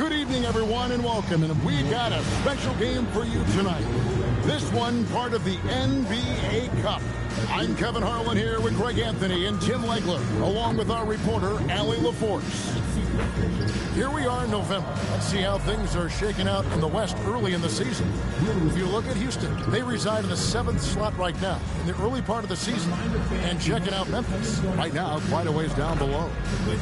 Good evening, everyone, and welcome. And we got a special game for you tonight. This one part of the NBA Cup. I'm Kevin Harlan here with Greg Anthony and Tim Legler, along with our reporter, Allie LaForce. Here we are in November. Let's see how things are shaking out in the West early in the season. If you look at Houston, they reside in the 7th slot right now in the early part of the season. And checking out Memphis, right now, quite a ways down below.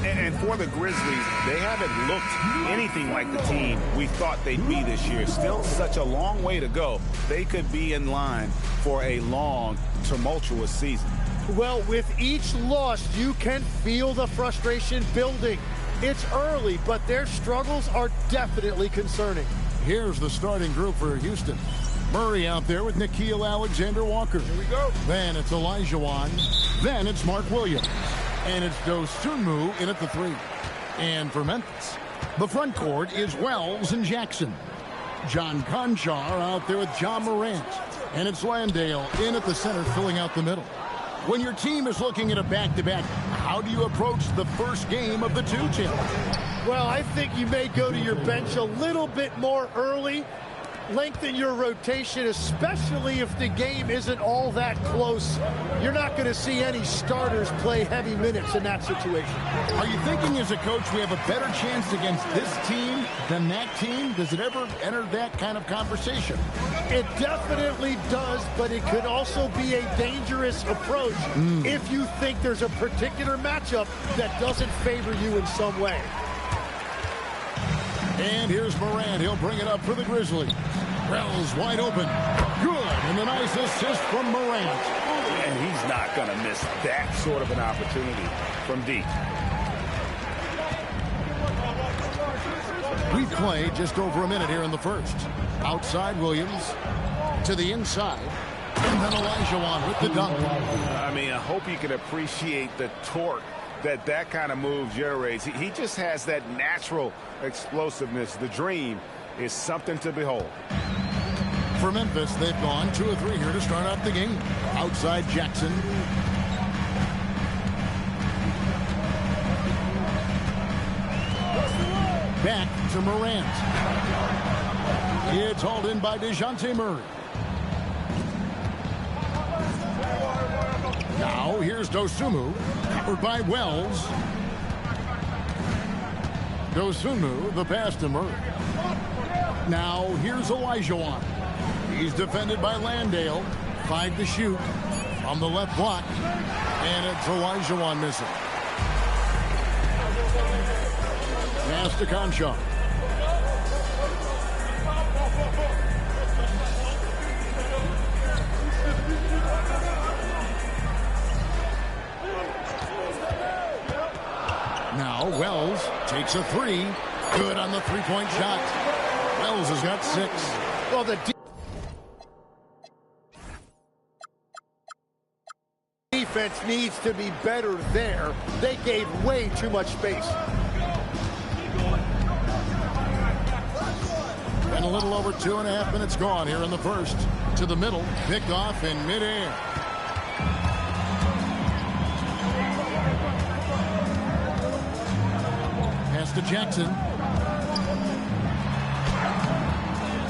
And for the Grizzlies, they haven't looked anything like the team we thought they'd be this year. Still such a long way to go. They could be in line for a long, tumultuous season. Well, with each loss, you can feel the frustration building. It's early, but their struggles are definitely concerning. Here's the starting group for Houston. Murray out there with Nickeil Alexander-Walker. Here we go. Then it's Olajuwon. Then it's Mark Williams. And it's Dosunmu in at the 3. And for Memphis, the front court is Wells and Jackson. John Conchar out there with John Morant. And it's Landale in at the center, filling out the middle. When your team is looking at a back-to-back, how do you approach the first game of the 2, Tim? Well, I think you may go to your bench a little bit more early. Lengthen your rotation, especially if the game isn't all that close. You're not going to see any starters play heavy minutes in that situation. Are you thinking as a coach we have a better chance against this team than that team? Does it ever enter that kind of conversation? It definitely does, but it could also be a dangerous approach if you think there's a particular matchup that doesn't favor you in some way. And here's Morant. He'll bring it up for the Grizzlies. Wells wide open. Good. And a nice assist from Morant. And he's not going to miss that sort of an opportunity from deep. We play just over a minute here in the first. Outside Williams to the inside. And then Olajuwon with the dunk. I mean, I hope you can appreciate the torque that kind of move generates. He just has that natural explosiveness. The dream is something to behold. For Memphis, they've gone 2 of 3 here to start out the game. Outside Jackson. Back to Morant. It's hauled in by DeJounte Murray. Now here's Dosunmu, covered by Wells. Dosunmu, the pass to Murray. Now here's Olajuwon. He's defended by Landale. 5 to shoot on the left block. And it's Olajuwon missing. Pass to Conchar. Now Wells takes a 3. Good on the three-point shot. Wells has got 6. Well, the defense needs to be better there. They gave way too much space. And a little over 2.5 minutes gone here in the first. To the middle, picked off in midair. Pass to Jackson.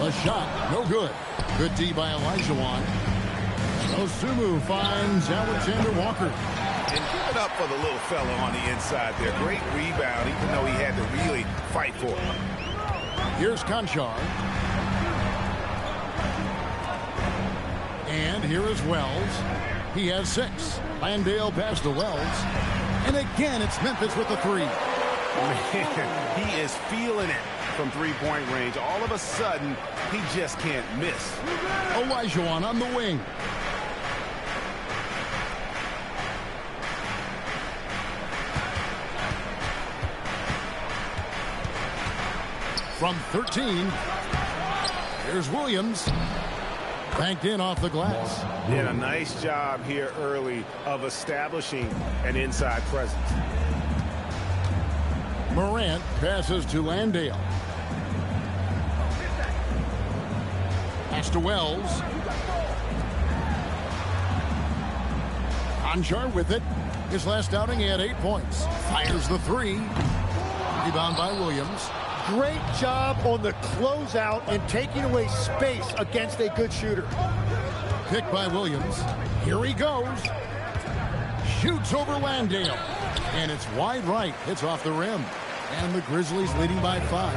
A shot, no good. Good D by Olajuwon. Dosunmu finds Alexander-Walker. And give it up for the little fella on the inside there. Great rebound, even though he had to really fight for it. Here's Conchar. And here is Wells. He has 6. Landale pass to Wells. And again, it's Memphis with the 3. Man, he is feeling it from three-point range. All of a sudden, he just can't miss. Olajuwon on the wing. From 13, here's Williams. Banked in off the glass. Did a nice job here early of establishing an inside presence. Morant passes to Landale. Pass to Wells. Conchar with it. His last outing, he had 8 points. Fires the 3. Rebound by Williams. Great job on the closeout and taking away space against a good shooter. Pick by Williams. Here he goes. Shoots over Landale. And it's wide right. Hits off the rim. And the Grizzlies leading by 5.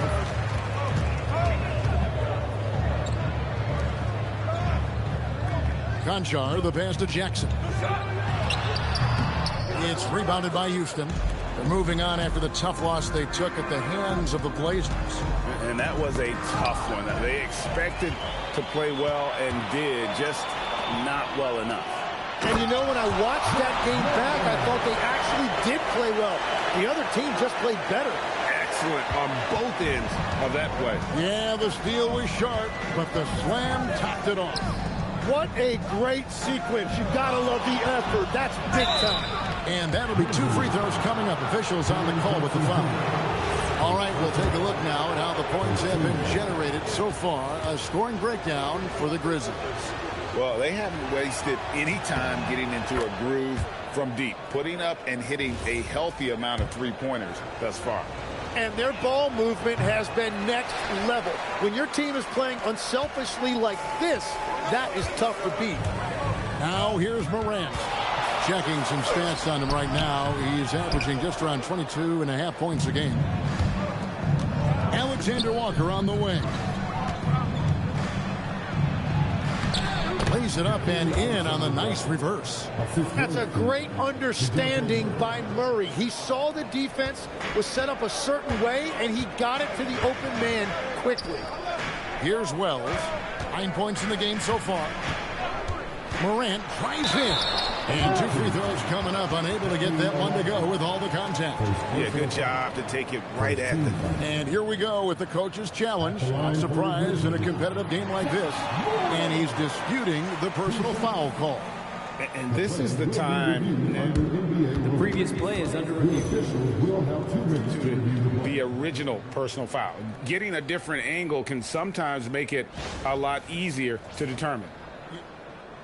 Conchar, the pass to Jackson. It's rebounded by Houston. They're moving on after the tough loss they took at the hands of the Blazers. And that was a tough one. They expected to play well and did, just not well enough. And you know, when I watched that game back, I thought they actually did play well. The other team just played better. Excellent on both ends of that play. Yeah, the steal was sharp, but the slam topped it off. What a great sequence. You've got to love the effort. That's big time. And that'll be 2 free throws coming up. Officials on the call with the foul. All right, we'll take a look now at how the points have been generated so far. A scoring breakdown for the Grizzlies. Well, they haven't wasted any time getting into a groove from deep, putting up and hitting a healthy amount of three-pointers thus far. And their ball movement has been next level. When your team is playing unselfishly like this, that is tough to beat. Now here's Morant. Checking some stats on him right now. He's averaging just around 22.5 points a game. Alexander Walker on the wing. Lays it up and in on the nice reverse. That's a great understanding by Murray. He saw the defense was set up a certain way, and he got it to the open man quickly. Here's Wells. 9 points in the game so far. Morant tries in. And 2 free throws coming up. Unable to get that one to go with all the contact. Yeah, good job to take it right at them. And here we go with the coach's challenge. Not surprised in a competitive game like this. And he's disputing the personal foul call. And this is the time. The previous play is under review. The original personal foul. Getting a different angle can sometimes make it a lot easier to determine.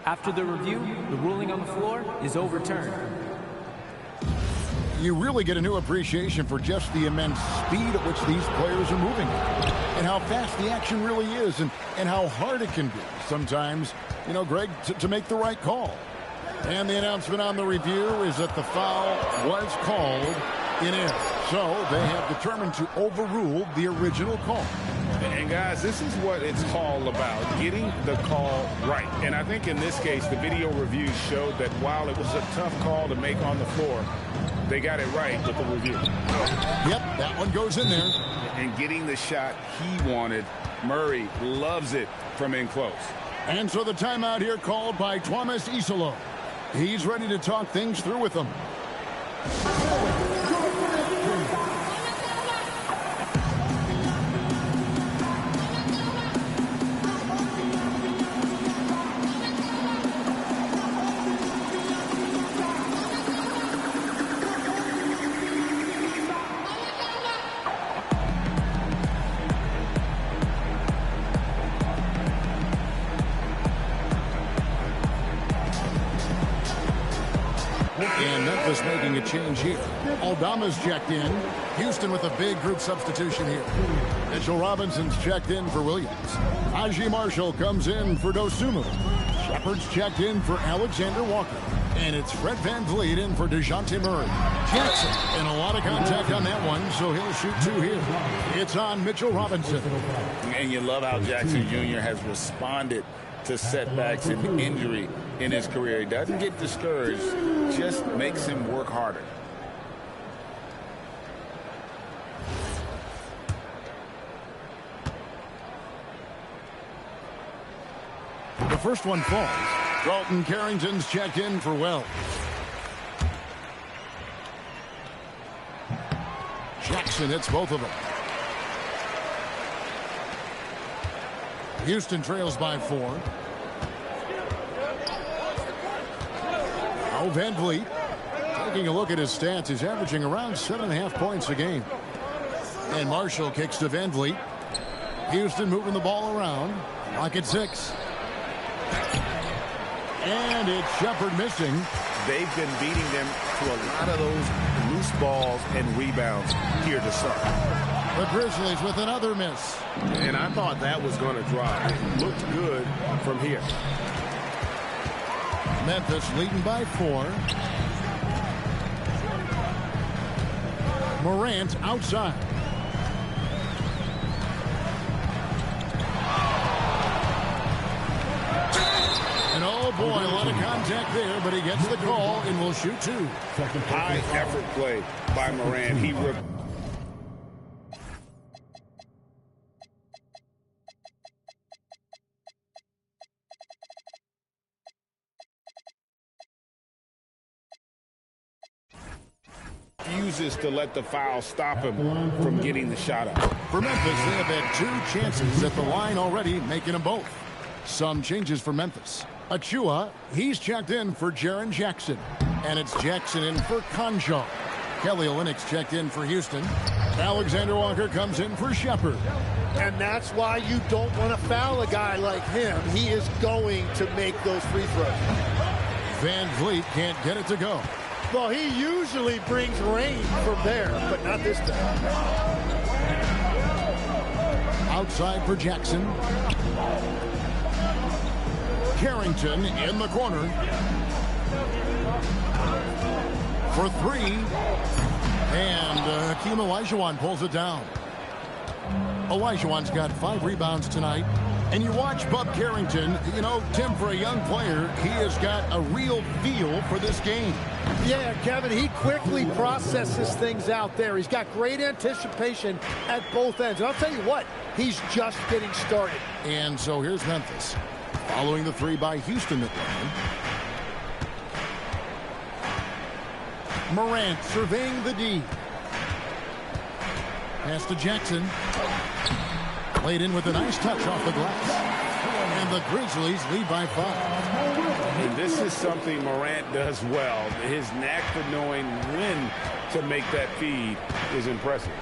After the review, the ruling on the floor is overturned. You really get a new appreciation for just the immense speed at which these players are moving and how fast the action really is and how hard it can be sometimes, you know, Greg, to make the right call. And the announcement on the review is that the foul was called in error. So they have determined to overrule the original call. And guys, this is what it's all about, getting the call right. And I think in this case, the video review showed that while it was a tough call to make on the floor, they got it right with the review. Yep, that one goes in there. And getting the shot he wanted, Murray loves it from in close. And so the timeout here called by Thomas Isolo. He's ready to talk things through with them. And Memphis making a change here. Aldama's checked in. Houston with a big group substitution here. Mitchell Robinson's checked in for Williams. Aji Marshall comes in for Dosunmu. Shepard's checked in for Alexander Walker. And it's Fred VanVleet in for DeJounte Murray. Jackson, and a lot of contact on that one, so he'll shoot 2 here. It's on Mitchell Robinson. And you love how Jackson Jr. has responded to setbacks and injury in his career. He doesn't get discouraged, just makes him work harder. The first one falls. Dalton Carrington's checked in for Wells. Jackson hits both of them. Houston trails by 4. Now VanVleet, taking a look at his stats, he's averaging around 7.5 points a game. And Marshall kicks to VanVleet. Houston moving the ball around. Clock at 6. And it's Shepard missing. They've been beating them to a lot of those loose balls and rebounds here to start. The Grizzlies with another miss. And I thought that was going to drop. It looked good from here. Memphis leading by 4. Morant outside. And oh boy, a lot of contact there, but he gets the call and will shoot 2. High effort play by Morant. He refuses to let the foul stop him from getting the shot up. For Memphis, they have had 2 chances at the line already, making them both. Some changes for Memphis. Achua, he's checked in for Jaren Jackson. And it's Jackson in for Conjo. Kelly Olynyk's checked in for Houston. Alexander Walker comes in for Shepard. And that's why you don't want to foul a guy like him. He is going to make those free throws. Van Vliet can't get it to go. Well, he usually brings rain from there, but not this time. Outside for Jackson. Carrington in the corner. For 3. And Hakeem Olajuwon pulls it down. Olajuwon's got 5 rebounds tonight. And you watch Bub Carrington, you know, Tim, for a young player, he has got a real feel for this game. Yeah, Kevin, he quickly processes things out there. He's got great anticipation at both ends. And I'll tell you what, he's just getting started. And so here's Memphis. Following the 3 by Houston that ran. Morant surveying the D. Pass to Jackson. Played in with a nice touch off the glass. And the Grizzlies lead by 5. And this is something Morant does well. His knack for knowing when to make that feed is impressive.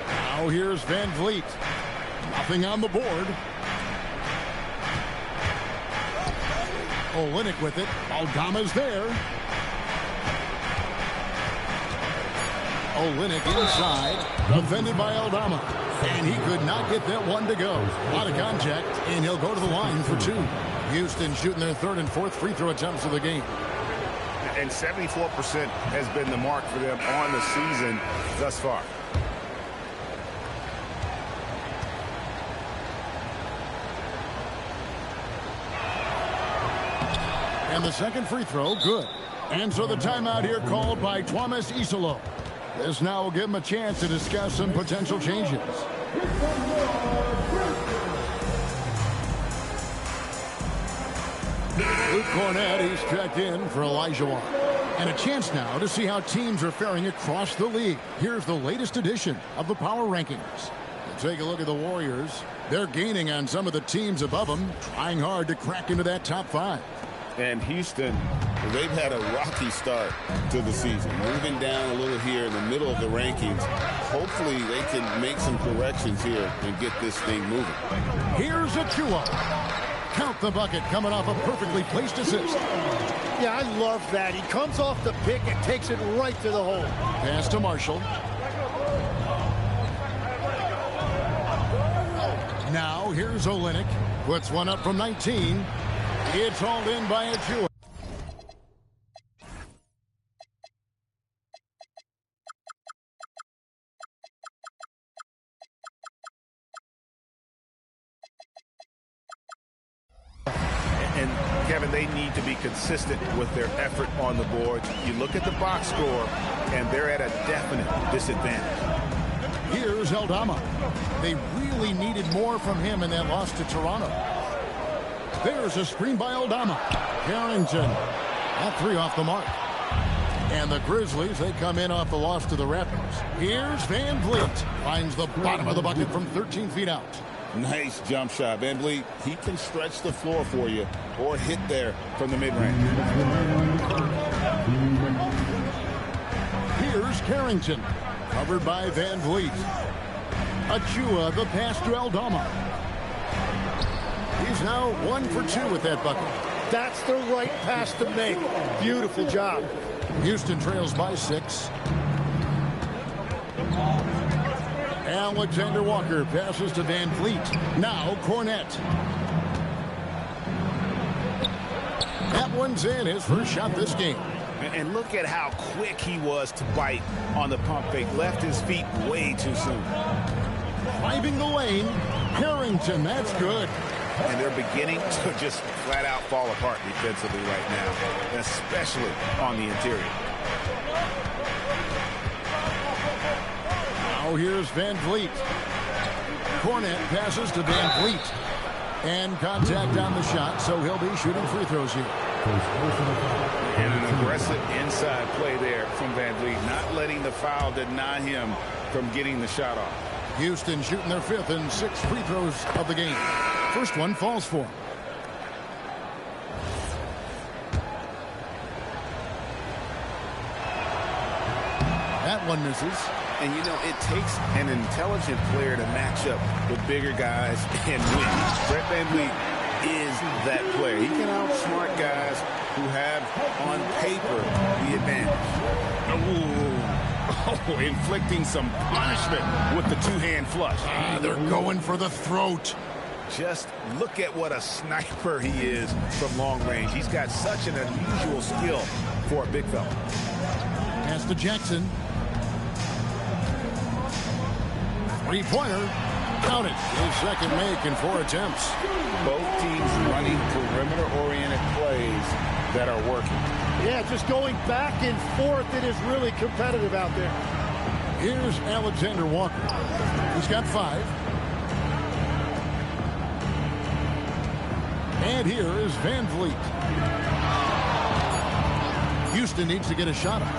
Now here's Van Vliet. Nothing on the board. Olynyk with it. Aldama's there. Olynyk inside. Defended by Aldama. And he could not get that one to go. A lot of contact, and he'll go to the line for 2. Houston shooting their 3rd and 4th free throw attempts of the game. And 74% has been the mark for them on the season thus far. And the second free throw, good. And so the timeout here called by Thomas Isolo. This now will give him a chance to discuss some potential changes. Luke Cornett, he's checked in for Olajuwon. And a chance now to see how teams are faring across the league. Here's the latest edition of the Power Rankings. Take a look at the Warriors. They're gaining on some of the teams above them, trying hard to crack into that top 5. And Houston, they've had a rocky start to the season, moving down a little here in the middle of the rankings. Hopefully they can make some corrections here and get this thing moving. Here's Achua. Count the bucket, coming off a perfectly placed assist. Yeah, I love that. He comes off the pick and takes it right to the hole. Pass to Marshall. Now here's Olynyk. Puts one up from 19. It's hauled in by Achua. And Kevin, they need to be consistent with their effort on the board. You look at the box score, and they're at a definite disadvantage. Here's Aldama. They really needed more from him in that loss to Toronto. There's a screen by Aldama. Carrington. That 3 off the mark. And the Grizzlies, they come in off the loss to the Raptors. Here's Van Vliet. Finds the bottom of the bucket from 13 feet out. Nice jump shot. Van Vliet, he can stretch the floor for you or hit there from the mid-range. Here's Carrington. Covered by Van Vliet. Achua, the pass to Aldama. He's now 1 for 2 with that bucket. That's the right pass to make. Beautiful job. Houston trails by 6. Alexander Walker passes to Van Fleet. Now Cornette. That one's in, his first shot this game. And look at how quick he was to bite on the pump fake. Left his feet way too soon. Driving the lane, Harrington, that's good. And they're beginning to just flat out fall apart defensively right now, especially on the interior. Now here's Van Vliet. Cornette passes to Van Vliet. And contact on the shot, so he'll be shooting free throws here. And an aggressive inside play there from Van Vliet, not letting the foul deny him from getting the shot off. Houston shooting their 5th and 6th free throws of the game. First one falls for him. That one misses. And, you know, it takes an intelligent player to match up with bigger guys and win. Brett Van Vliet is that player. He can outsmart guys who have, on paper, the advantage. Oh, inflicting some punishment with the two-hand flush. They're going for the throat. Just look at what a sniper he is from long range. He's got such an unusual skill for a big fella. Pass to Jackson. Three-pointer. Count it. His second make in 4 attempts. Both teams running perimeter-oriented plays that are working. Yeah, just going back and forth. It is really competitive out there. Here's Alexander Walker. He's got 5. And here is Van Vliet. Houston needs to get a shot off.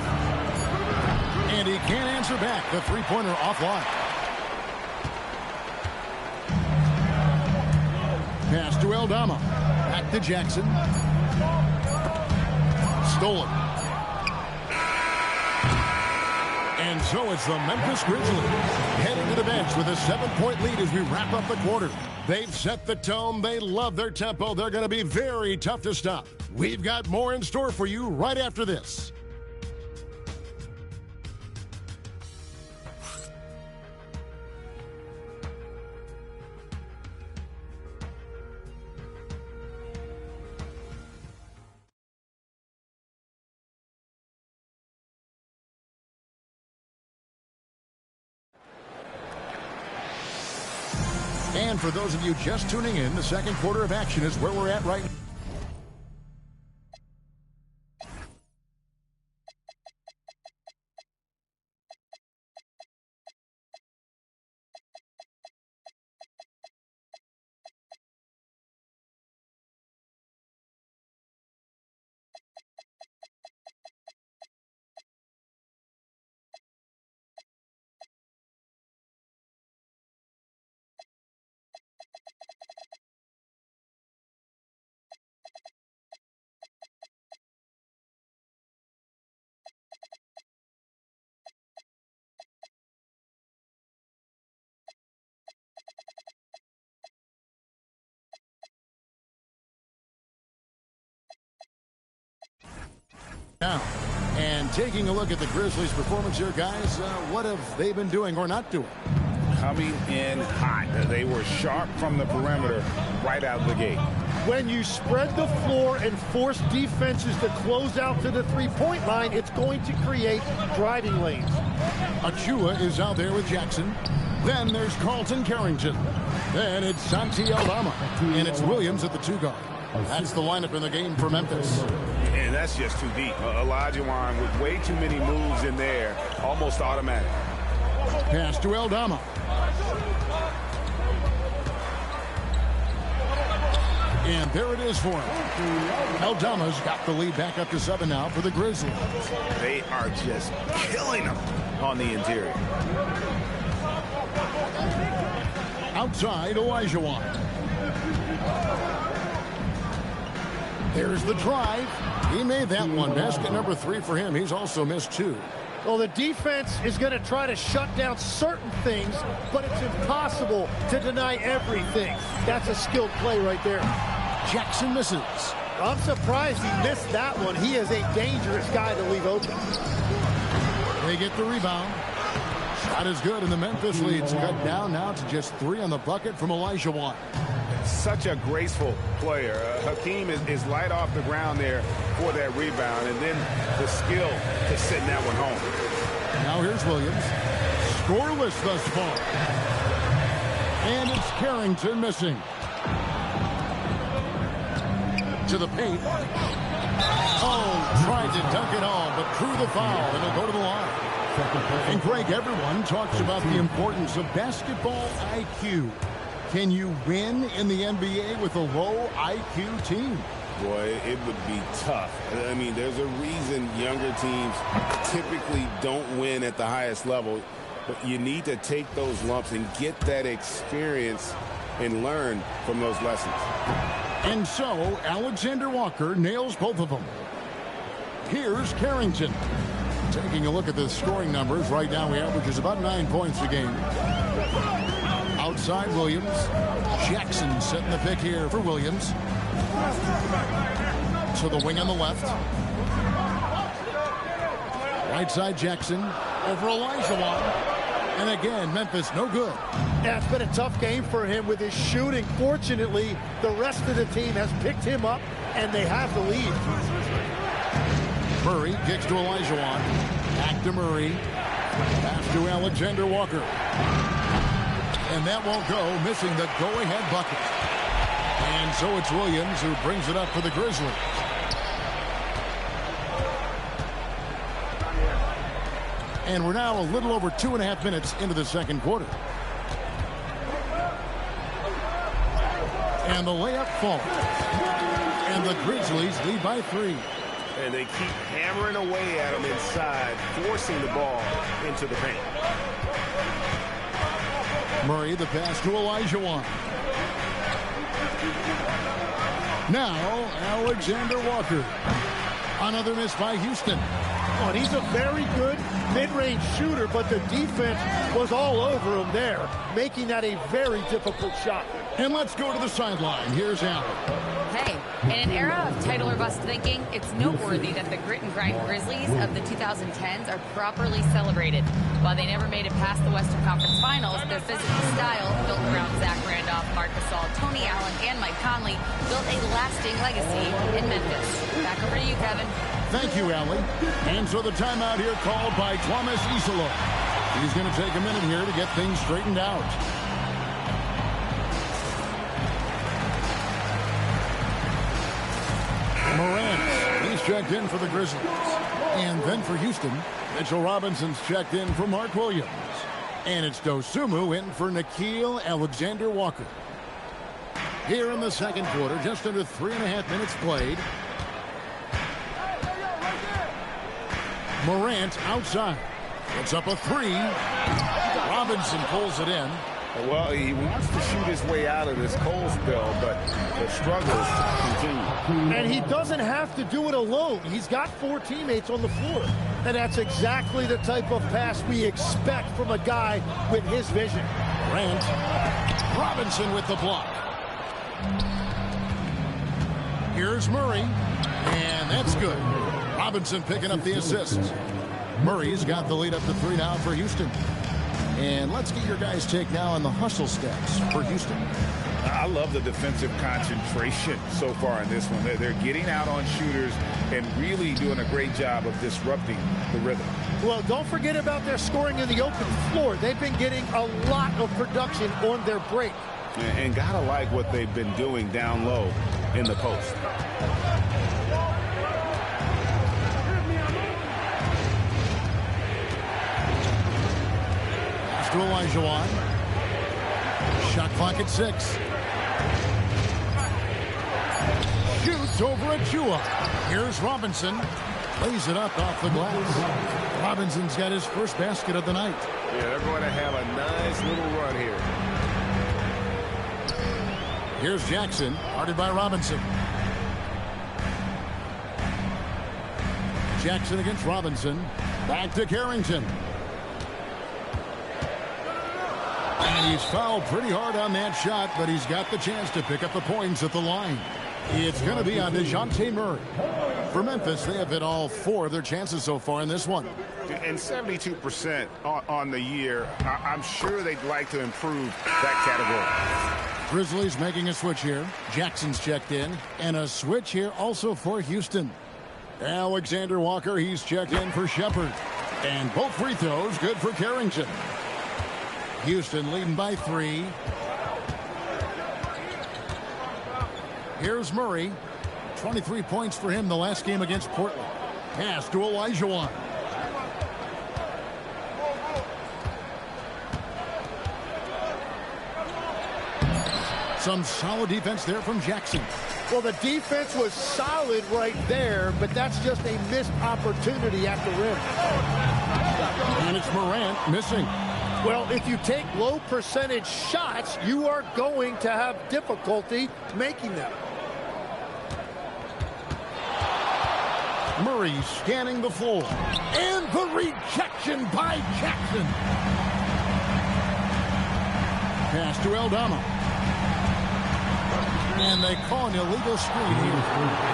And he can't answer back. The three-pointer offline. Pass to Aldama. Back to Jackson. Stolen. And so it's the Memphis Grizzlies heading to the bench with a 7-point lead as we wrap up the quarter. They've set the tone. They love their tempo. They're going to be very tough to stop. We've got more in store for you right after this. And for those of you just tuning in, the second quarter of action is where we're at right now. Now, and taking a look at the Grizzlies' performance here, guys, what have they been doing or not doing? Coming in hot. They were sharp from the perimeter right out of the gate. When you spread the floor and force defenses to close out to the three-point line, it's going to create driving lanes. Achua is out there with Jackson. Then there's Carlton Carrington. Then it's Santi Aldama. And it's Williams at the 2-guard. That's the lineup in the game for Memphis. And that's just too deep. Olajuwon with way too many moves in there, almost automatic. Pass to Aldama. And there it is for him. Aldama's got the lead back up to 7 now for the Grizzlies. They are just killing them on the interior. Outside, Olajuwon. There's the drive. He made that one. Basket number 3 for him. He's also missed 2. Well, the defense is going to try to shut down certain things, but it's impossible to deny everything. That's a skilled play right there. Jackson misses. I'm surprised he missed that one. He is a dangerous guy to leave open. They get the rebound. Not as good, and the Memphis lead's cut down now to just 3 on the bucket from Olajuwon. Such a graceful player. Hakeem is light off the ground there for that rebound, and then the skill to send that one home. Now here's Williams. Scoreless thus far. And it's Carrington missing. To the paint. Oh, tried to dunk it home, but drew the foul, and he'll go to the line. And Greg, everyone talks about the importance of basketball IQ. Can you win in the NBA with a low IQ team? Boy, it would be tough. I mean, there's a reason younger teams typically don't win at the highest level. But you need to take those lumps and get that experience and learn from those lessons. And so, Alexander Walker nails both of them. Here's Carrington. Taking a look at the scoring numbers, right now he averages about 9 points a game. Outside Williams. Jackson setting the pick here for Williams. To the wing on the left. Right side Jackson over Olajuwon. And again, Memphis no good. Yeah, it's been a tough game for him with his shooting. Fortunately, the rest of the team has picked him up, and they have the lead. Murray kicks to Olajuwon. Back to Murray. Pass to Alexander Walker. And that won't go, missing the go-ahead bucket. And so it's Williams who brings it up for the Grizzlies. And we're now a little over 2.5 minutes into the second quarter. And the layup falls. And the Grizzlies lead by 3. And they keep hammering away at him inside, forcing the ball into the paint. Murray, the pass to Olajuwon. Now, Alexander Walker. Another miss by Houston. Oh, and he's a very good mid-range shooter, but the defense was all over him there, making that a very difficult shot. And let's go to the sideline. Here's Allen. Hey, in an era of title or bust thinking, it's noteworthy that the grit and grind Grizzlies of the 2010s are properly celebrated. While they never made it past the Western Conference Finals, their physical style, built around Zach Randolph, Marc Gasol, Tony Allen, and Mike Conley, built a lasting legacy in Memphis. Back over to you, Kevin. Thank you, Allie. And so the timeout here called by Thomas Isola. He's going to take a minute here to get things straightened out. Morant, he's checked in for the Grizzlies. And then for Houston, Mitchell Robinson's checked in for Mark Williams. And it's Dosunmu in for Nickeil Alexander-Walker. Here in the second quarter, just under 3.5 minutes played. Morant outside. Puts up a 3. Robinson pulls it in. Well, he wants to shoot his way out of this cold spell, but the struggles continue. And he doesn't have to do it alone. He's got 4 teammates on the floor. And that's exactly the type of pass we expect from a guy with his vision. Grant. Robinson with the block. Here's Murray. And that's good. Robinson picking up the assist. Murray's got the lead up to 3 now for Houston. And let's get your guys' take now on the hustle stats for Houston. I love the defensive concentration so far in this one. They're getting out on shooters and really doing a great job of disrupting the rhythm. Well, don't forget about their scoring in the open floor. They've been getting a lot of production on their break. And gotta like what they've been doing down low in the post. To Olajuwon. Shot clock at 6. Shoots over at Chua. Here's Robinson. Lays it up off the glass. Robinson's got his first basket of the night. Yeah, they're going to have a nice little run here. Here's Jackson, guarded by Robinson. Jackson against Robinson. Back to Carrington. And he's fouled pretty hard on that shot, but he's got the chance to pick up the points at the line. It's going to be on DeJounte Murray. For Memphis, they have hit all 4 of their chances so far in this one. And 72% on the year. I'm sure they'd like to improve that category. Grizzlies making a switch here. Jackson's checked in. And a switch here also for Houston. Alexander Walker, he's checked in for Shepard. And both free throws good for Carrington. Houston leading by 3. Here's Murray. 23 points for him the last game against Portland. Pass to Olajuwon. Some solid defense there from Jackson. Well, the defense was solid right there, but that's just a missed opportunity at the rim. And it's Morant missing. Well, if you take low percentage shots, you are going to have difficulty making them. Murray scanning the floor. And the rejection by Jackson. Pass to Aldama. And they call an illegal screen here.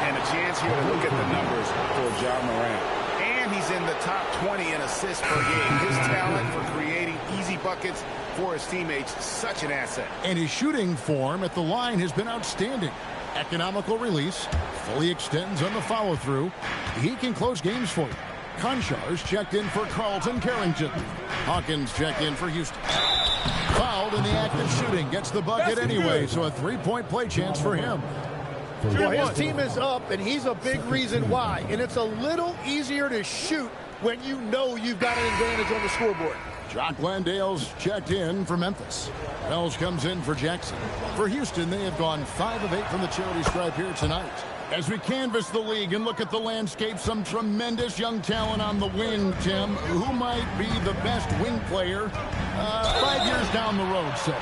And a chance here to look at the numbers for Ja Morant. And he's in the top 20 in assists per game. His talent for creating easy buckets for his teammates, such an asset. And his shooting form at the line has been outstanding. Economical release, fully extends on the follow-through. He can close games for you. Konchar's checked in for Carlton Carrington. Hawkins checked in for Houston. Fouled in the act of shooting. Gets the bucket anyway, so a 3-point play chance for him. Well, his team is up, and he's a big reason why. And it's a little easier to shoot when you know you've got an advantage on the scoreboard. Jock Landale's checked in for Memphis. Wells comes in for Jackson. For Houston, they have gone 5 of 8 from the charity stripe here tonight. As we canvass the league and look at the landscape, some tremendous young talent on the wing, Tim. Who might be the best wing player 5 years down the road, so?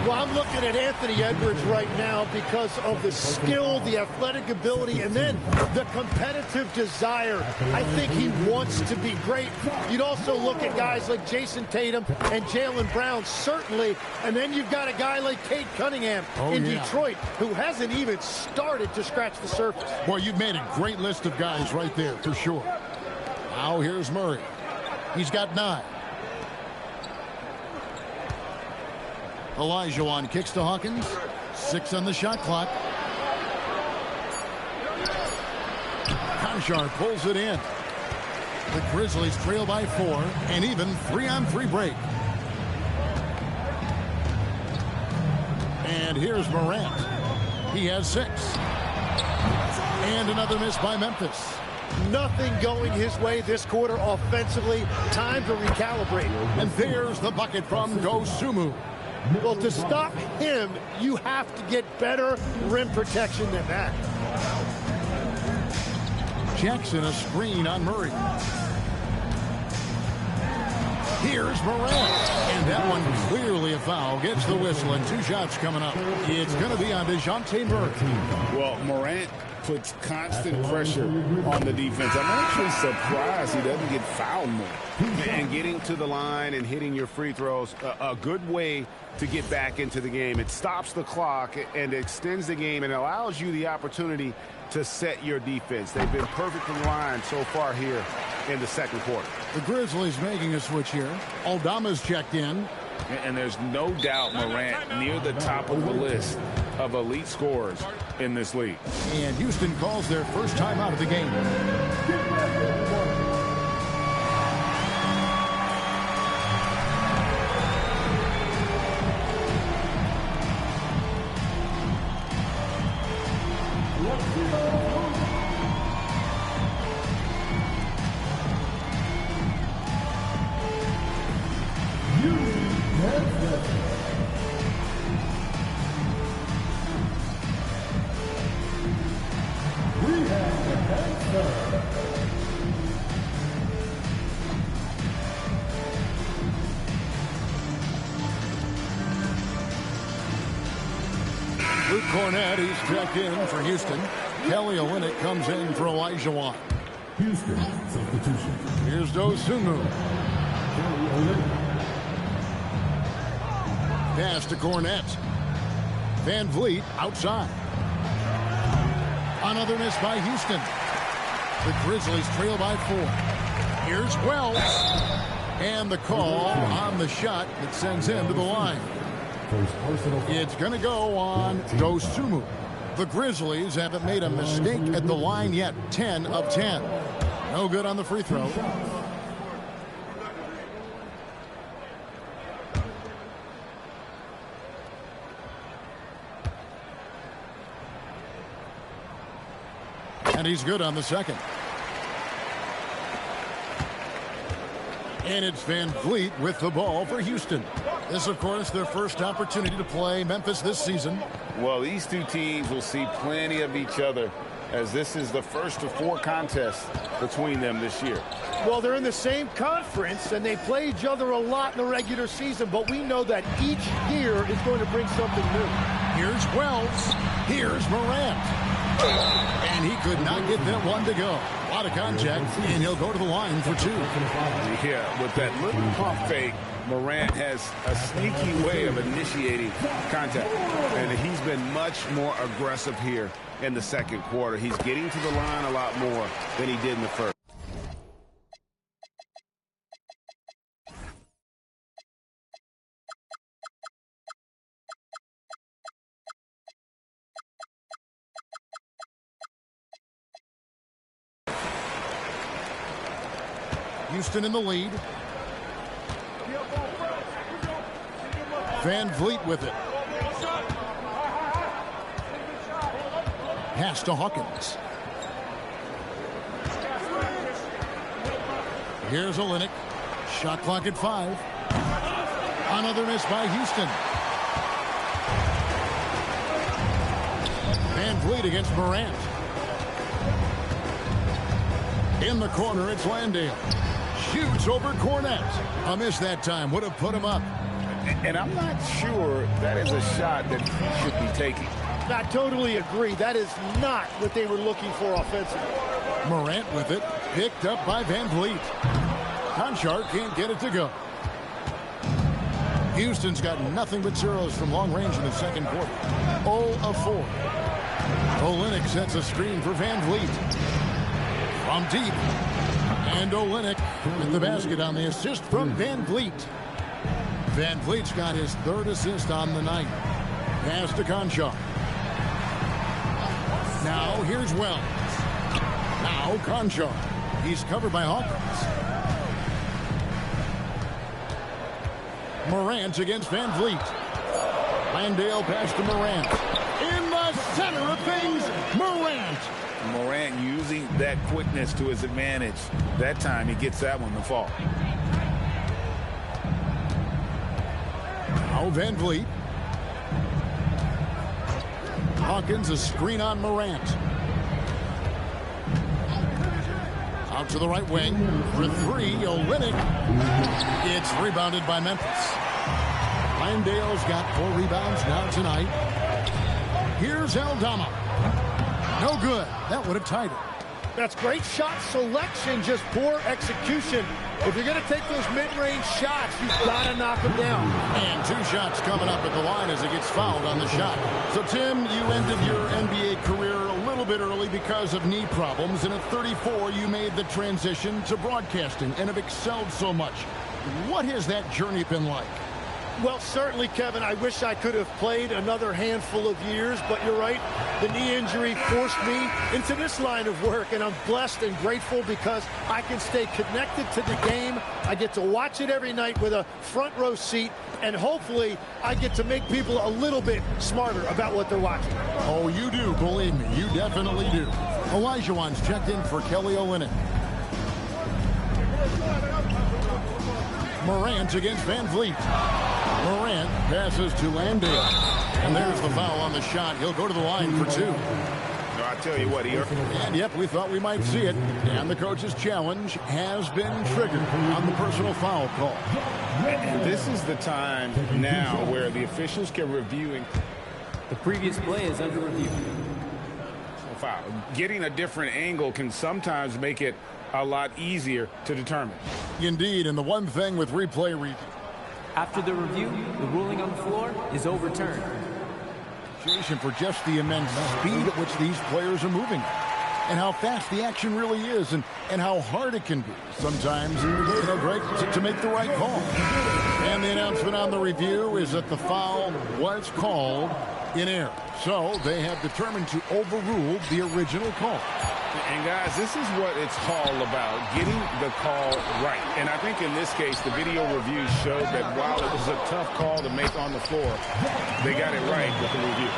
Well, I'm looking at Anthony Edwards right now because of the skill, the athletic ability, and then the competitive desire. I think he wants to be great. You'd also look at guys like Jason Tatum and Jaylen Brown, certainly. And then you've got a guy like Cade Cunningham in Detroit, who hasn't even started to scratch the surface. Boy, you've made a great list of guys right there, for sure. Now here's Murray. He's got 9. Olajuwon kicks to Hawkins. 6 on the shot clock. Konchar pulls it in. The Grizzlies trail by 4, and even 3-on-3 break. And here's Morant. He has 6. And another miss by Memphis. Nothing going his way this quarter offensively. Time to recalibrate. And there's the bucket from Dosunmu. Well, to stop him, you have to get better rim protection than that. Jackson a screen on Murray. Here's Morant. And that one clearly a foul. Gets the whistle, and 2 shots coming up. It's going to be on DeJounte Murray. Well, Morant puts constant pressure on the defense. I'm actually surprised he doesn't get fouled more. And getting to the line and hitting your free throws, a good way to get back into the game. It stops the clock and extends the game and allows you the opportunity to set your defense. They've been perfectly lined so far here in the second quarter. The Grizzlies making a switch here. Aldama's checked in. And there's no doubt Morant near the top of the list of elite scorers in this league. And Houston calls their first time out of the game. Luke Cornett, he's checked in for Houston. Kelly Olynyk comes in for Olajuwon. Houston substitution. Here's Dosunmu. Pass to Cornett. Van Vliet outside. Another miss by Houston. The Grizzlies trail by 4. Here's Wells. And the call on the shot that sends him to the line. It's going to go on Dosunmu. The Grizzlies haven't made a mistake at the line yet. 10 of 10. No good on the free throw. And he's good on the second. And it's Van Vliet with the ball for Houston. This, of course, their first opportunity to play Memphis this season. Well, these two teams will see plenty of each other, as this is the first of 4 contests between them this year. Well, they're in the same conference, and they play each other a lot in the regular season, but we know that each year is going to bring something new. Here's Wells. Here's Morant. And he could not get that one to go. A lot of contact, and he'll go to the line for 2. Yeah, with that little pump fake, Morant has a sneaky way of initiating contact. And he's been much more aggressive here in the second quarter. He's getting to the line a lot more than he did in the first. Houston in the lead. Van Vliet with it. Pass to Hawkins. Here's Olenek. Shot clock at 5. Another miss by Houston. Van Vliet against Morant. In the corner, it's Landale. Shoots over Cornette. A miss that time. Would have put him up. And I'm not sure that is a shot that he should be taking. I totally agree. That is not what they were looking for offensively. Morant with it. Picked up by Van Vliet. Conchar can't get it to go. Houston's got nothing but zeros from long range in the second quarter. 0 of 4. Olenek sets a screen for Van Vliet. From deep. And Olenek with the basket on the assist from Van Vliet. Van Vliet's got his 3rd assist on the night. Pass to Conchar. Now here's Wells. Now Conchar. He's covered by Hawkins. Morant against Van Vliet. Landale pass to Morant. In the center of things, Morant. Morant using that quickness to his advantage. That time he gets that one to fall. Now Van Vliet. Hawkins, a screen on Morant. Out to the right wing for 3. Olenek. It's rebounded by Memphis. Landale's got 4 rebounds now tonight. Here's Aldama. No good. That would have tied it. That's great shot selection, just poor execution. If you're going to take those mid-range shots, you've got to knock them down. And 2 shots coming up at the line as it gets fouled on the shot. So, Tim, you ended your NBA career a little bit early because of knee problems. And at 34, you made the transition to broadcasting and have excelled so much. What has that journey been like? Well, certainly, Kevin, I wish I could have played another handful of years, but you're right. The knee injury forced me into this line of work, and I'm blessed and grateful because I can stay connected to the game. I get to watch it every night with a front row seat, and hopefully I get to make people a little bit smarter about what they're watching. Oh, you do, believe me. You definitely do. Olajuwon's checked in for Kelly Olynyk. Morant against Van Vliet. Morant passes to Landale. And there's the foul on the shot. He'll go to the line for 2. I tell you what, and yep, we thought we might see it. And the coach's challenge has been triggered on the personal foul call. And this is the time now where the officials can review. The previous play is under review. Foul. Getting a different angle can sometimes make it a lot easier to determine. Indeed, and the one thing with replay review. After the review, the ruling on the floor is overturned. appreciation for just the immense speed at which these players are moving and how fast the action really is and how hard it can be sometimes, Greg, to make the right call. And the announcement on the review is that the foul was called in error. So they have determined to overrule the original call. And, guys, this is what it's all about, getting the call right. And I think in this case, the video review showed that while it was a tough call to make on the floor, they got it right with the review.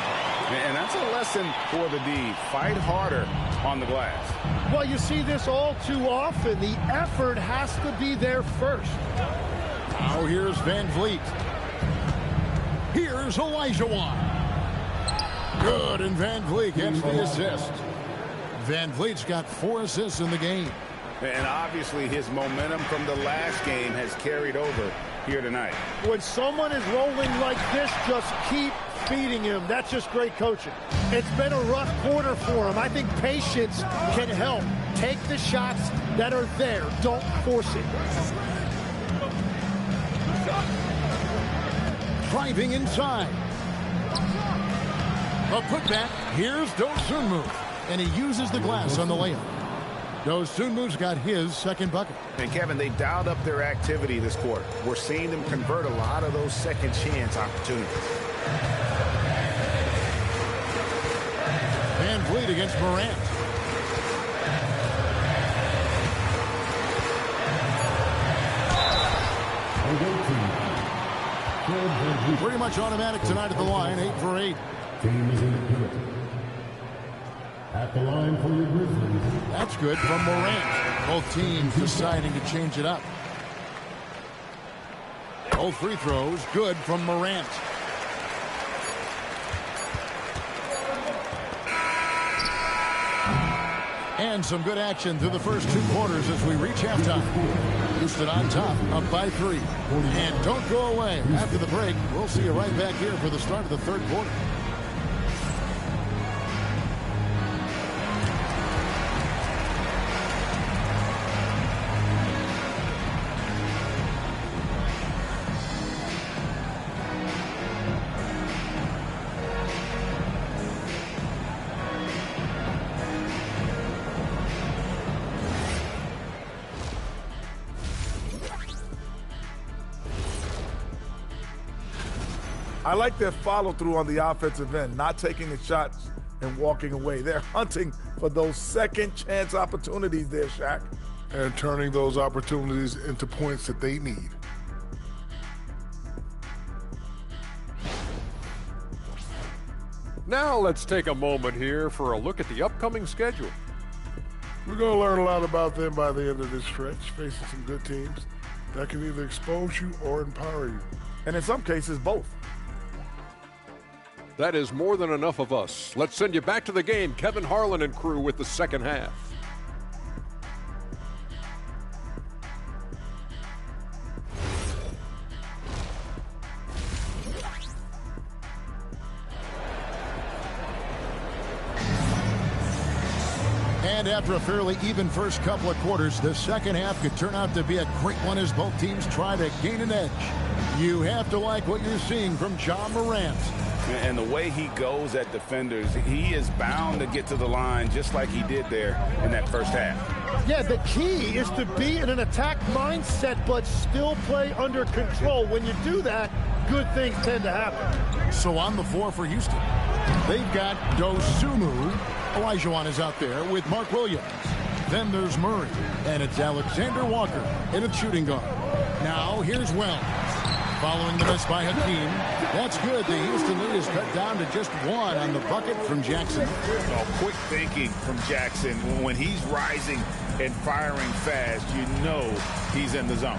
And that's a lesson for the D. Fight harder on the glass. Well, you see this all too often. The effort has to be there first. Now here's Van Vliet. Here's Olajuwon. Good, and Van Vliet gets the assist. Van Vliet's got 4 assists in the game. And obviously his momentum from the last game has carried over here tonight. When someone is rolling like this, just keep feeding him. That's just great coaching. It's been a rough quarter for him. I think patience can help. Take the shots that are there. Don't force it. Driving inside. A putback. Here's Dosunmu. And he uses the glass on the layup. Dosunmu's got his second bucket. And, Kevin, they dialed up their activity this quarter. We're seeing them convert a lot of those second chance opportunities. Van Vliet against Morant. Pretty much automatic tonight at the line, 8 for 8. Team is in the pivot. At the line for your Grizzlies. That's good from Morant. Both teams deciding to change it up. Both free throws good from Morant. And some good action through the first 2 quarters as we reach halftime. Houston on top, up by 3. And don't go away. After the break, we'll see you right back here for the start of the third quarter. I like their follow-through on the offensive end, not taking the shots and walking away. They're hunting for those second-chance opportunities there, Shaq. And turning those opportunities into points that they need. Now let's take a moment here for a look at the upcoming schedule. We're going to learn a lot about them by the end of this stretch, facing some good teams that can either expose you or empower you. And in some cases, both. That is more than enough of us. Let's send you back to the game, Kevin Harlan and crew, with the second half. And after a fairly even first couple of quarters, the second half could turn out to be a great one as both teams try to gain an edge. You have to like what you're seeing from Ja Morant. And the way he goes at defenders, he is bound to get to the line just like he did there in that first half. Yeah, the key is to be in an attack mindset but still play under control. When you do that, good things tend to happen. So on the floor for Houston, they've got Dosunmu. Olajuwon is out there with Mark Williams. Then there's Murray, and it's Alexander Walker in a shooting guard. Now here's Wells. Following the miss by Hakeem. That's good. The Houston lead is cut down to just 1 on the bucket from Jackson. Oh, quick thinking from Jackson. When he's rising and firing fast, you know he's in the zone.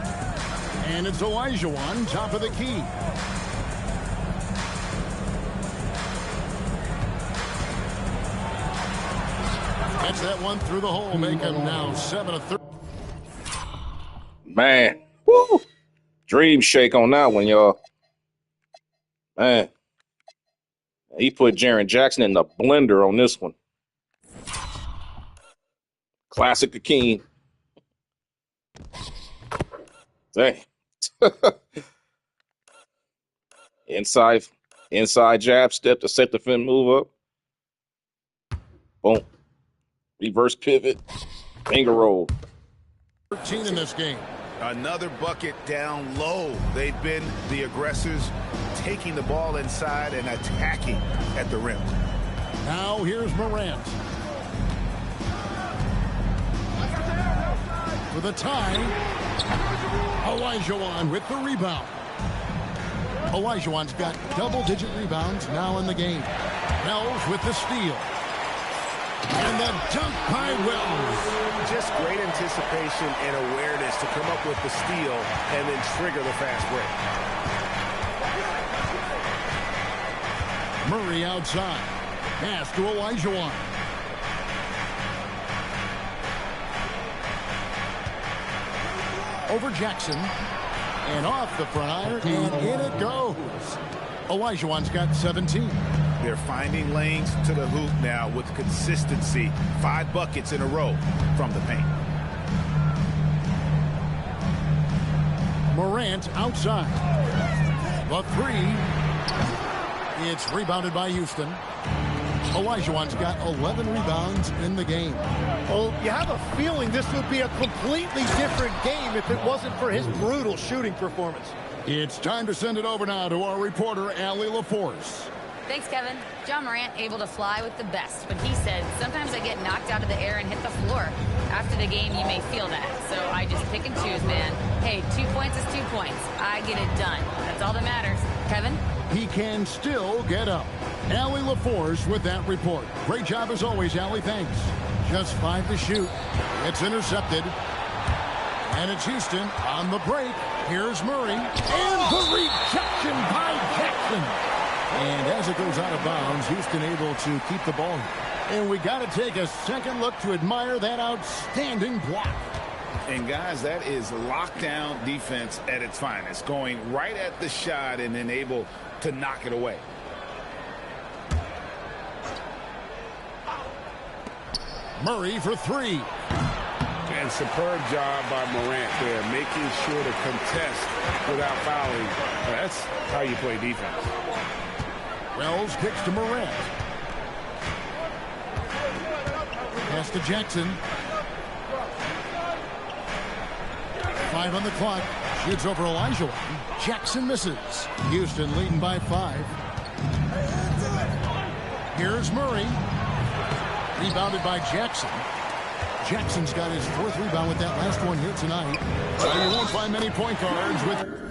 And it's Olajuwon, top of the key. Gets that one through the hole, make him now 7-3. Man, woo! Dream shake on that one, y'all. Man, he put Jaren Jackson in the blender on this one. Classic Hakeem. Dang. Inside Inside jab step to set the fin move up. Boom. Reverse pivot. Finger roll. 13 in this game. Another bucket down low. They've been the aggressors, taking the ball inside and attacking at the rim. Now here's Morant. For the tie. Olajuwon with the rebound. Olajuwon's got double-digit rebounds now in the game. Wells with the steal. And the dunk by Wells. Just great anticipation and awareness to come up with the steal and then trigger the fast break. Murray outside. Pass to Olajuwon. Over Jackson. And off the front iron, and in it goes. Olajuwon's got 17. They're finding lanes to the hoop now with consistency. 5 buckets in a row from the paint. Morant outside. The three. It's rebounded by Houston. Olajuwon's got 11 rebounds in the game. Well, you have a feeling this would be a completely different game if it wasn't for his brutal shooting performance. It's time to send it over now to our reporter, Allie LaForce. Thanks, Kevin. John Morant able to fly with the best, but he said, sometimes I get knocked out of the air and hit the floor. After the game, you may feel that, so I just pick and choose, man. Hey, 2 points is 2 points. I get it done. That's all that matters. Kevin? He can still get up. Allie LaForce with that report. Great job as always, Allie. Thanks. Just 5 to shoot. It's intercepted. And it's Houston on the break. Here's Murray. And the rejection by Jackson. And as it goes out of bounds, Houston able to keep the ball here. And we got to take a second look to admire that outstanding block. And guys, that is lockdown defense at its finest. Going right at the shot and then able to knock it away. Murray for 3. And superb job by Morant there, making sure to contest without fouling. That's how you play defense. Wells kicks to Morant. Pass to Jackson. 5 on the clock. Shoots over Olajuwon. Jackson misses. Houston leading by 5. Here's Murray. Rebounded by Jackson. Jackson's got his 4th rebound with that last one here tonight. So you won't find many point guards with...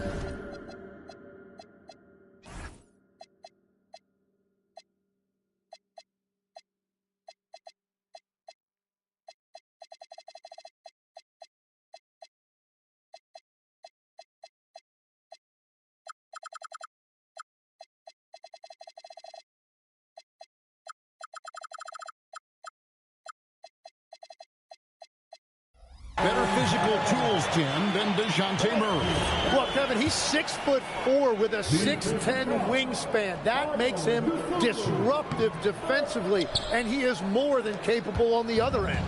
better physical tools, Tim, than DeJounte Murray. Well, Kevin, he's 6'4" with a 6'10" wingspan. That makes him disruptive defensively, and he is more than capable on the other end.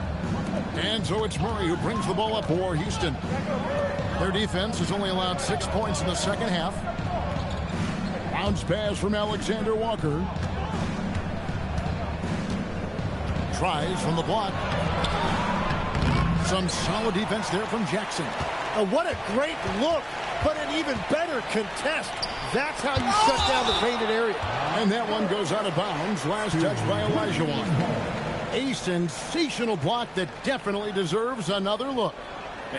And so it's Murray who brings the ball up for Houston. Their defense has only allowed 6 points in the second half. Bounce pass from Alexander Walker. Tries from the block. Some solid defense there from Jackson. What a great look, but an even better contest. That's how you shut down the painted area. And that one goes out of bounds. Last touch by Olajuwon. A sensational block that definitely deserves another look.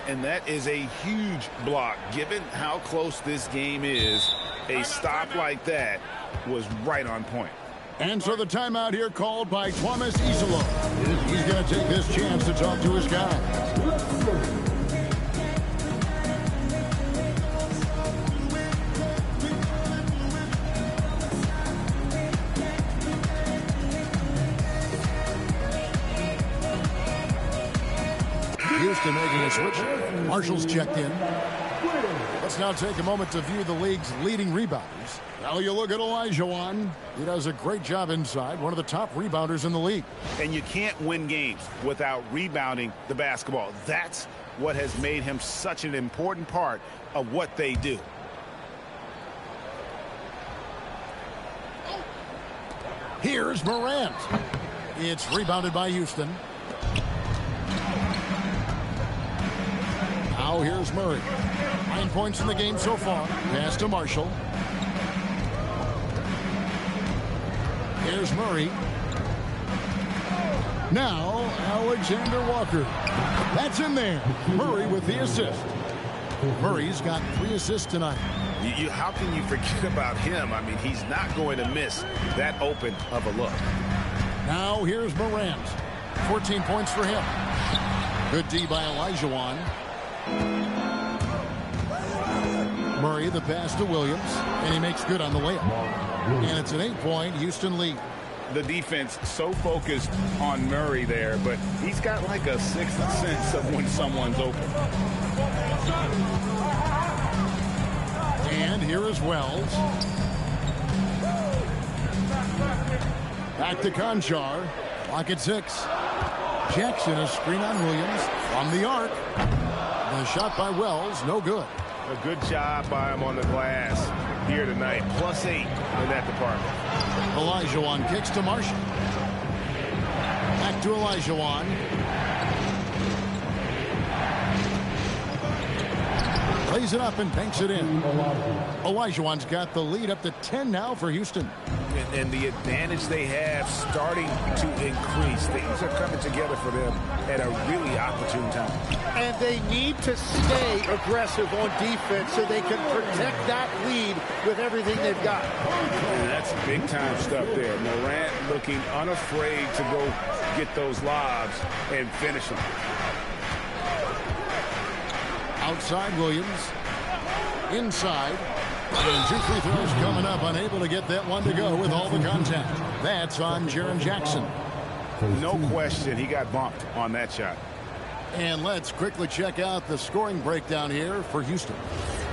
And that is a huge block. Given how close this game is, a stop like that was right on point. And so the timeout here called by Thomas Isolo. He's going to take this chance to talk to his guy. Houston making a switch. Marshall's checked in. Let's now take a moment to view the league's leading rebounders. Now you look at Olajuwon. He does a great job inside. One of the top rebounders in the league. And you can't win games without rebounding the basketball. That's what has made him such an important part of what they do. Here's Morant. It's rebounded by Houston. Now here's Murray. 9 points in the game so far. Pass to Marshall. Here's Murray. Now Alexander Walker. That's in there. Murray with the assist. Murray's got 3 assists tonight. How can you forget about him? I mean, he's not going to miss that open of a look. Now here's Morant. 14 points for him. Good D by Olajuwon. Murray the pass to Williams, and he makes good on the layup. And it's an 8-point Houston lead. The defense so focused on Murray there, but he's got like a sixth sense of when someone's open. And here is Wells. Back to Conchar. Clock at 6. Jackson, a screen on Williams from the arc. The shot by Wells, no good. A good job by him on the glass here tonight. +8 in that department. Olajuwon kicks to Marshall. Back to Olajuwon. Lays it up and banks it in. Olajuwon's got the lead up to 10 now for Houston. And the advantage they have starting to increase. Things are coming together for them at a really opportune time. And they need to stay aggressive on defense so they can protect that lead with everything they've got. And that's big-time stuff there. Morant looking unafraid to go get those lobs and finish them. Outside Williams. Inside. And 2 free throws coming up. Unable to get that one to go with all the contact. That's on Jaren Jackson. No question he got bumped on that shot. And let's quickly check out the scoring breakdown here for Houston.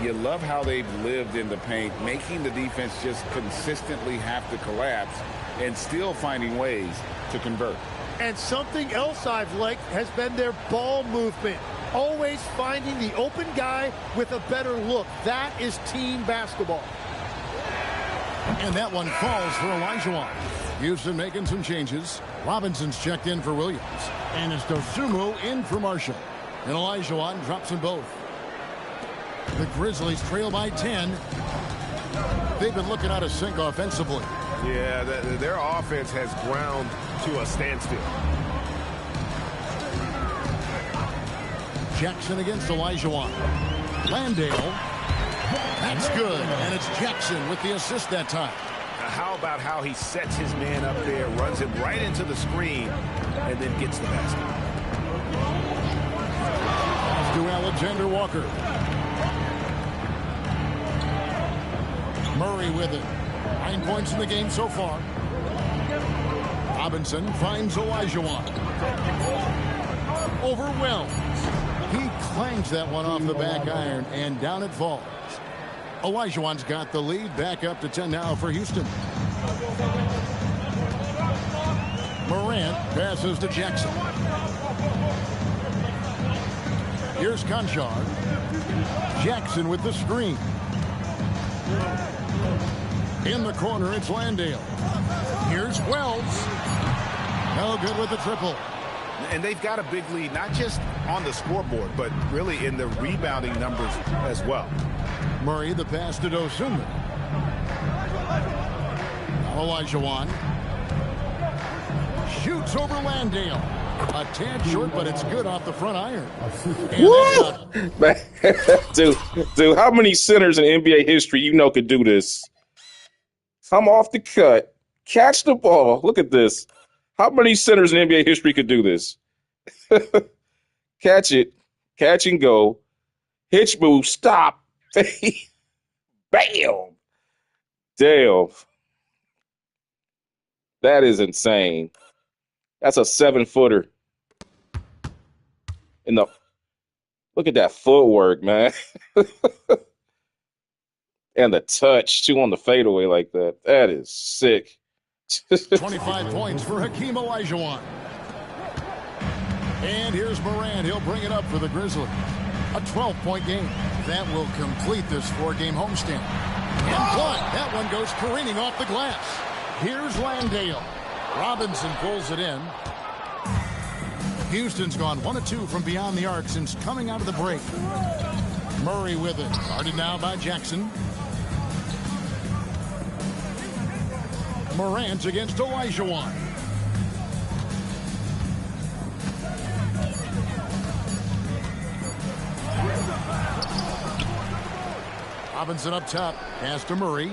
You love how they've lived in the paint, making the defense just consistently have to collapse and still finding ways to convert. And something else I've liked has been their ball movement. Always finding the open guy with a better look. That is team basketball. And that one falls for Olajuwon. Houston making some changes. Robinson's checked in for Williams. And it's Dosunmu in for Marshall. And Olajuwon drops them both. The Grizzlies trail by 10. They've been looking out of sync offensively. Yeah, their offense has ground to a standstill. Jackson against Olajuwon. Landale. That's good. And it's Jackson with the assist that time. How about how he sets his man up there, runs him right into the screen, and then gets the basket. To Alexander Walker. Murray with it. 9 points in the game so far. Robinson finds Olajuwon. Overwhelmed. He clangs that one off the back iron, and down it falls. Olajuwon's got the lead, back up to 10 now for Houston. Morant passes to Jackson. Here's Conchar. Jackson with the screen. In the corner, it's Landale. Here's Wells. No good with the triple. And they've got a big lead, not just on the scoreboard, but really in the rebounding numbers as well. Murray the pass to Dosunmu. Olajuwon shoots over Landale. A tad short, but it's good off the front iron. Dude, how many centers in NBA history could do this? Come off the cut, catch the ball. Look at this. How many centers in NBA history could do this? Catch it, catch and go, hitch move, stop, bam, damn. That is insane. That's a 7-footer. Look at that footwork, man. And the touch too on the fadeaway like that. That is sick. 25 points for Hakeem Olajuwon. And here's Morant. He'll bring it up for the Grizzlies. A 12-point game. That will complete this 4-game homestand. And blood. That one goes careening off the glass. Here's Landale. Robinson pulls it in. Houston's gone 1 of 2 from beyond the arc since coming out of the break. Murray with it. Guarded now by Jackson. Morant against Olajuwon. Robinson up top. Pass to Murray.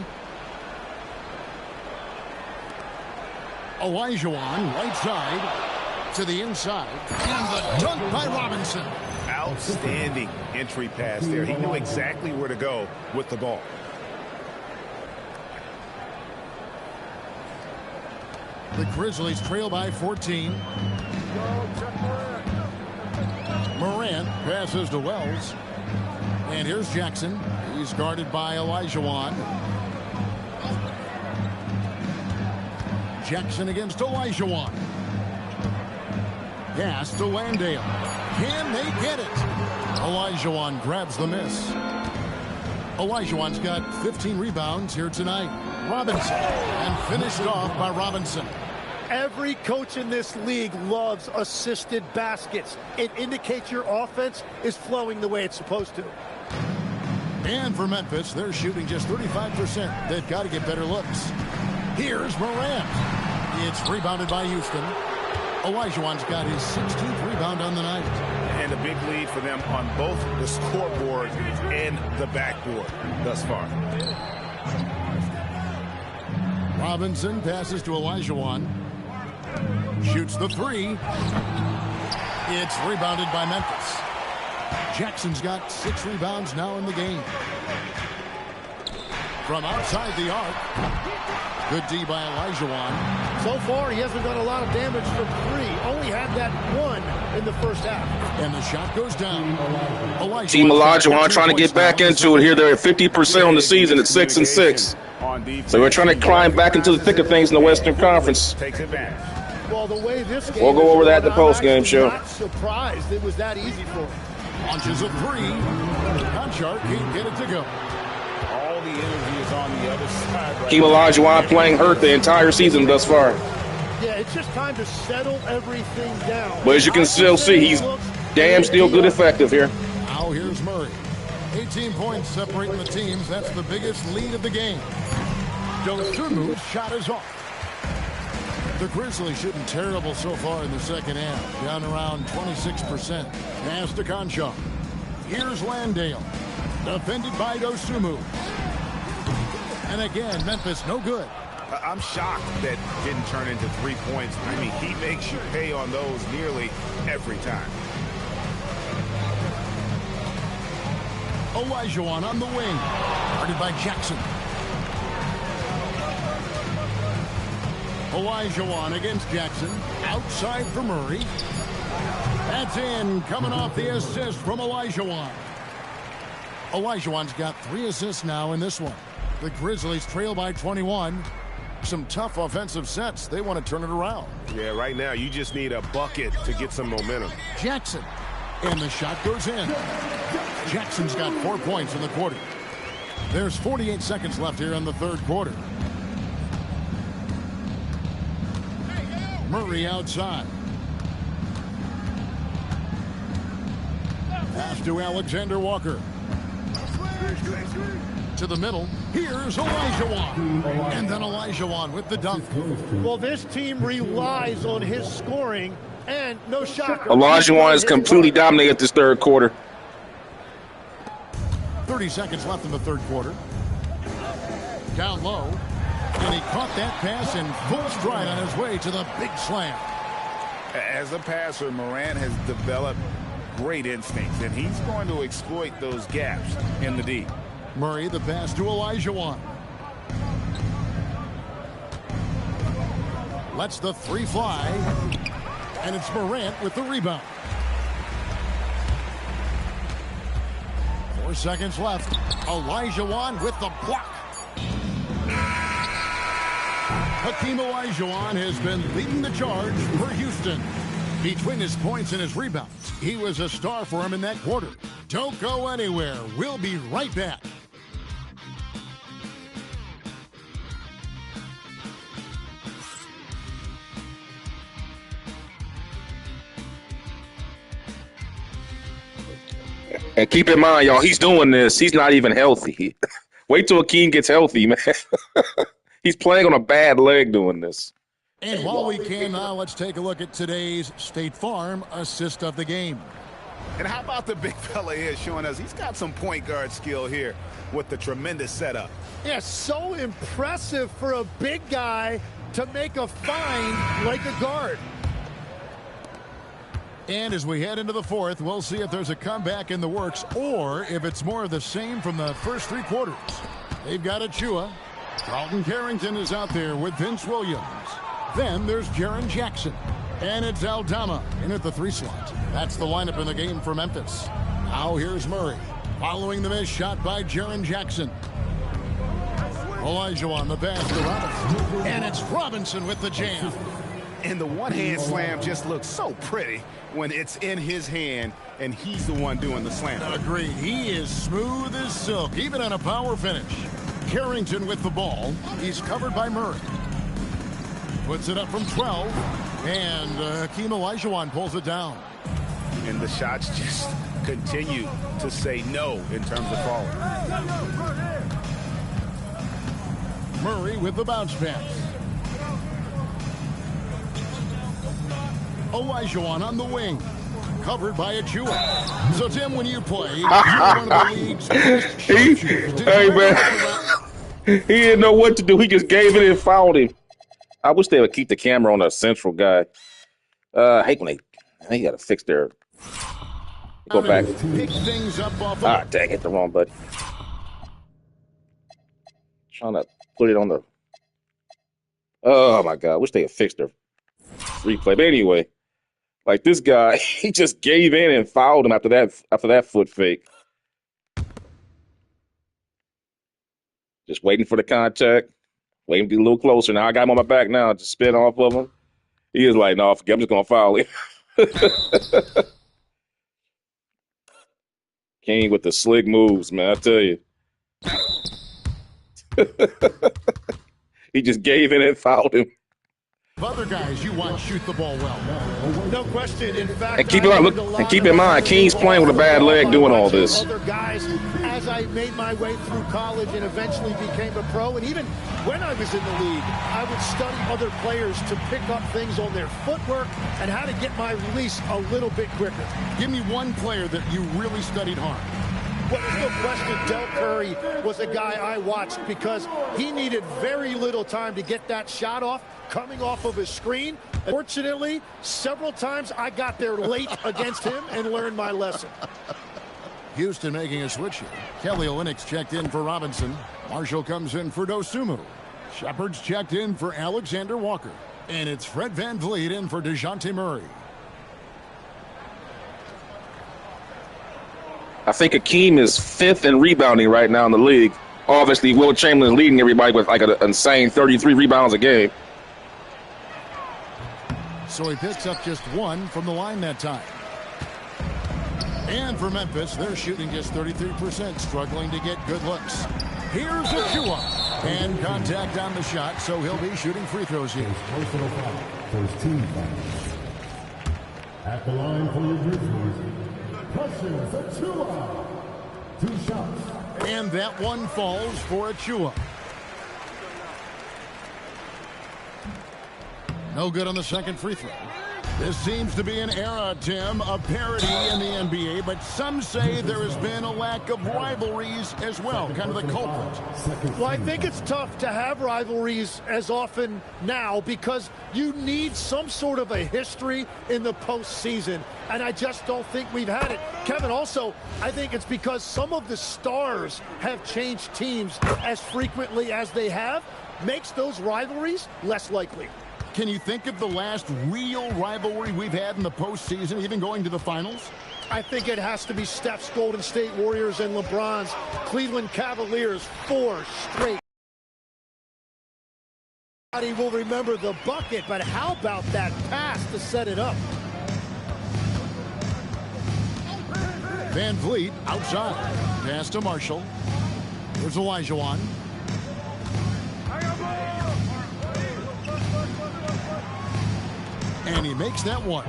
Olajuwon, right side to the inside. And the dunk by Robinson. Outstanding entry pass there. He knew exactly where to go with the ball. The Grizzlies trail by 14. Morant passes to Wells. And here's Jackson. He's guarded by Olajuwon. Jackson against Olajuwon. Pass to Landale. Can they get it? Olajuwon grabs the miss. Olajuwon's got 15 rebounds here tonight. Robinson, and finished off by Robinson. Every coach in this league loves assisted baskets. It indicates your offense is flowing the way it's supposed to. And for Memphis, they're shooting just 35%. They've got to get better looks. Here's Morant. It's rebounded by Houston. Olajuwon's got his 16th rebound on the night. And a big lead for them on both the scoreboard and the backboard thus far. Robinson passes to Olajuwon. Shoots the three. It's rebounded by Memphis. Jackson's got 6 rebounds now in the game. From outside the arc. Good D by Olajuwon. So far, he hasn't done a lot of damage from 3. Only had that 1 in the first half. And the shot goes down. Team Olajuwon trying to get back into it here. They're at 50% on the season at 6-6. So we're trying to climb back into the thick of things in the Western Conference. Takes advantage. Well, the way this game we'll go over that in the post-game show. I'm not surprised it was that easy for him. Launches a 3. Konchar can't get it to go. All the energy is on the other side. Hakeem Olajuwon playing hurt the entire season thus far. Yeah, it's just time to settle everything down. But as you can still see, he's damn still good effective here. Now here's Murray. 18 points separating the teams. That's the biggest lead of the game. Dosunmu's shot is off. The Grizzlies shooting terrible so far in the second half. Down around 26%. Pass to Konchar. Here's Landale. Defended by Dosunmu. And again, Memphis no good. I'm shocked that didn't turn into 3 points. I mean, he makes you pay on those nearly every time. Olajuwon on the wing. Guarded by Jackson. Olajuwon against Jackson. Outside for Murray. That's in. Coming off the assist from Olajuwon. Olajuwon's got 3 assists now in this one. The Grizzlies trail by 21. Some tough offensive sets. They want to turn it around. Yeah, right now you just need a bucket to get some momentum. Jackson. And the shot goes in. Jackson's got 4 points in the quarter. There's 48 seconds left here in the third quarter. Murray outside. Pass to Alexander Walker. To the middle. Here's Olajuwon. And then Olajuwon with the dunk. Well, this team relies on his scoring, and no shocker. Olajuwon is completely dominated this third quarter. 30 seconds left in the third quarter. Down low. And he caught that pass in full stride on his way to the big slam. As a passer, Morant has developed great instincts, and he's going to exploit those gaps in the D. Murray, the pass to Olajuwon. Lets the 3 fly. And it's Morant with the rebound. 4 seconds left. Olajuwon with the block. Hakeem Olajuwon has been leading the charge for Houston. Between his points and his rebounds, he was a star for him in that quarter. Don't go anywhere. We'll be right back. And keep in mind, y'all, he's doing this. He's not even healthy. Wait till Hakeem gets healthy, man. He's playing on a bad leg doing this. And while we can now, let's take a look at today's State Farm assist of the game. And how about the big fella here showing us he's got some point guard skill here with the tremendous setup. Yeah, so impressive for a big guy to make a find like a guard. And as we head into the fourth, we'll see if there's a comeback in the works or if it's more of the same from the first three quarters. They've got Achua. Carlton Carrington is out there with Vince Williams. Then there's Jaren Jackson. And it's Aldama in at the 3 slot. That's the lineup in the game for Memphis. Now here's Murray. Following the miss shot by Jaren Jackson. Olajuwon the pass to Robinson. And it's Robinson with the jam. And the one-hand slam just looks so pretty when it's in his hand and he's the one doing the slam. Agreed. He is smooth as silk, even on a power finish. Carrington with the ball. He's covered by Murray. Puts it up from 12. And Hakeem Olajuwon pulls it down. And the shots just continue to say no in terms of falling. Murray with the bounce pass. Olajuwon on the wing. Covered by Achua. So, Tim, when you play, you're one of the league's best sharpshooters. Hey, man. He didn't know what to do. He just gave it and fouled him. I wish they would keep the camera on a central guy. I hate when they got to fix their. Go back. Pick things up off Dang, hit the wrong button. Trying to put it on the. Oh my God! I wish they had fixed their replay. But anyway, like this guy, he just gave in and fouled him after that foot fake. Just waiting for the contact. Waiting to be a little closer. Now I got him on my back now. Just spin off of him. He is like, no, forget. I'm just gonna foul him. King with the slick moves, man. I tell you. He just gave in and fouled him. Other guys you watch shoot the ball well. No question. In fact, and keep in mind, King's playing with a bad leg doing all this. Other guys, as I made my way through college and eventually became a pro, and even when I was in the league, I would study other players to pick up things on their footwork and how to get my release a little bit quicker. Give me one player that you really studied hard. Well, there's no question Del Curry was a guy I watched because he needed very little time to get that shot off coming off of his screen. Fortunately, several times I got there late against him and learned my lesson. Houston making a switch here. Kelly Olynyk's checked in for Robinson. Marshall comes in for Dosunmu. Shepard's checked in for Alexander Walker. And it's Fred VanVleet in for DeJounte Murray. I think Hakeem is 5th in rebounding right now in the league. Obviously, Will Chamberlain leading everybody with like an insane 33 rebounds a game. So he picks up just 1 from the line that time. And for Memphis, they're shooting just 33%, struggling to get good looks. Here's Achua. And contact on the shot, so he'll be shooting free throws here. Personal foul. First team foul. At the line for your Grizzlies, Precious Achua. 2 shots. And that one falls for Achua. No good on the second free throw. This seems to be an era, Tim, of parity in the NBA, but some say there has been a lack of rivalries as well, kind of the culprit. Well, I think it's tough to have rivalries as often now because you need some sort of a history in the postseason, and I just don't think we've had it. Kevin, also, I think it's because some of the stars have changed teams as frequently as they have, makes those rivalries less likely. Can you think of the last real rivalry we've had in the postseason, even going to the finals? I think it has to be Steph's Golden State Warriors and LeBron's Cleveland Cavaliers 4 straight. He will remember the bucket, but how about that pass to set it up? VanVleet outside. Pass to Marshall. Here's Olajuwon. And And he makes that one.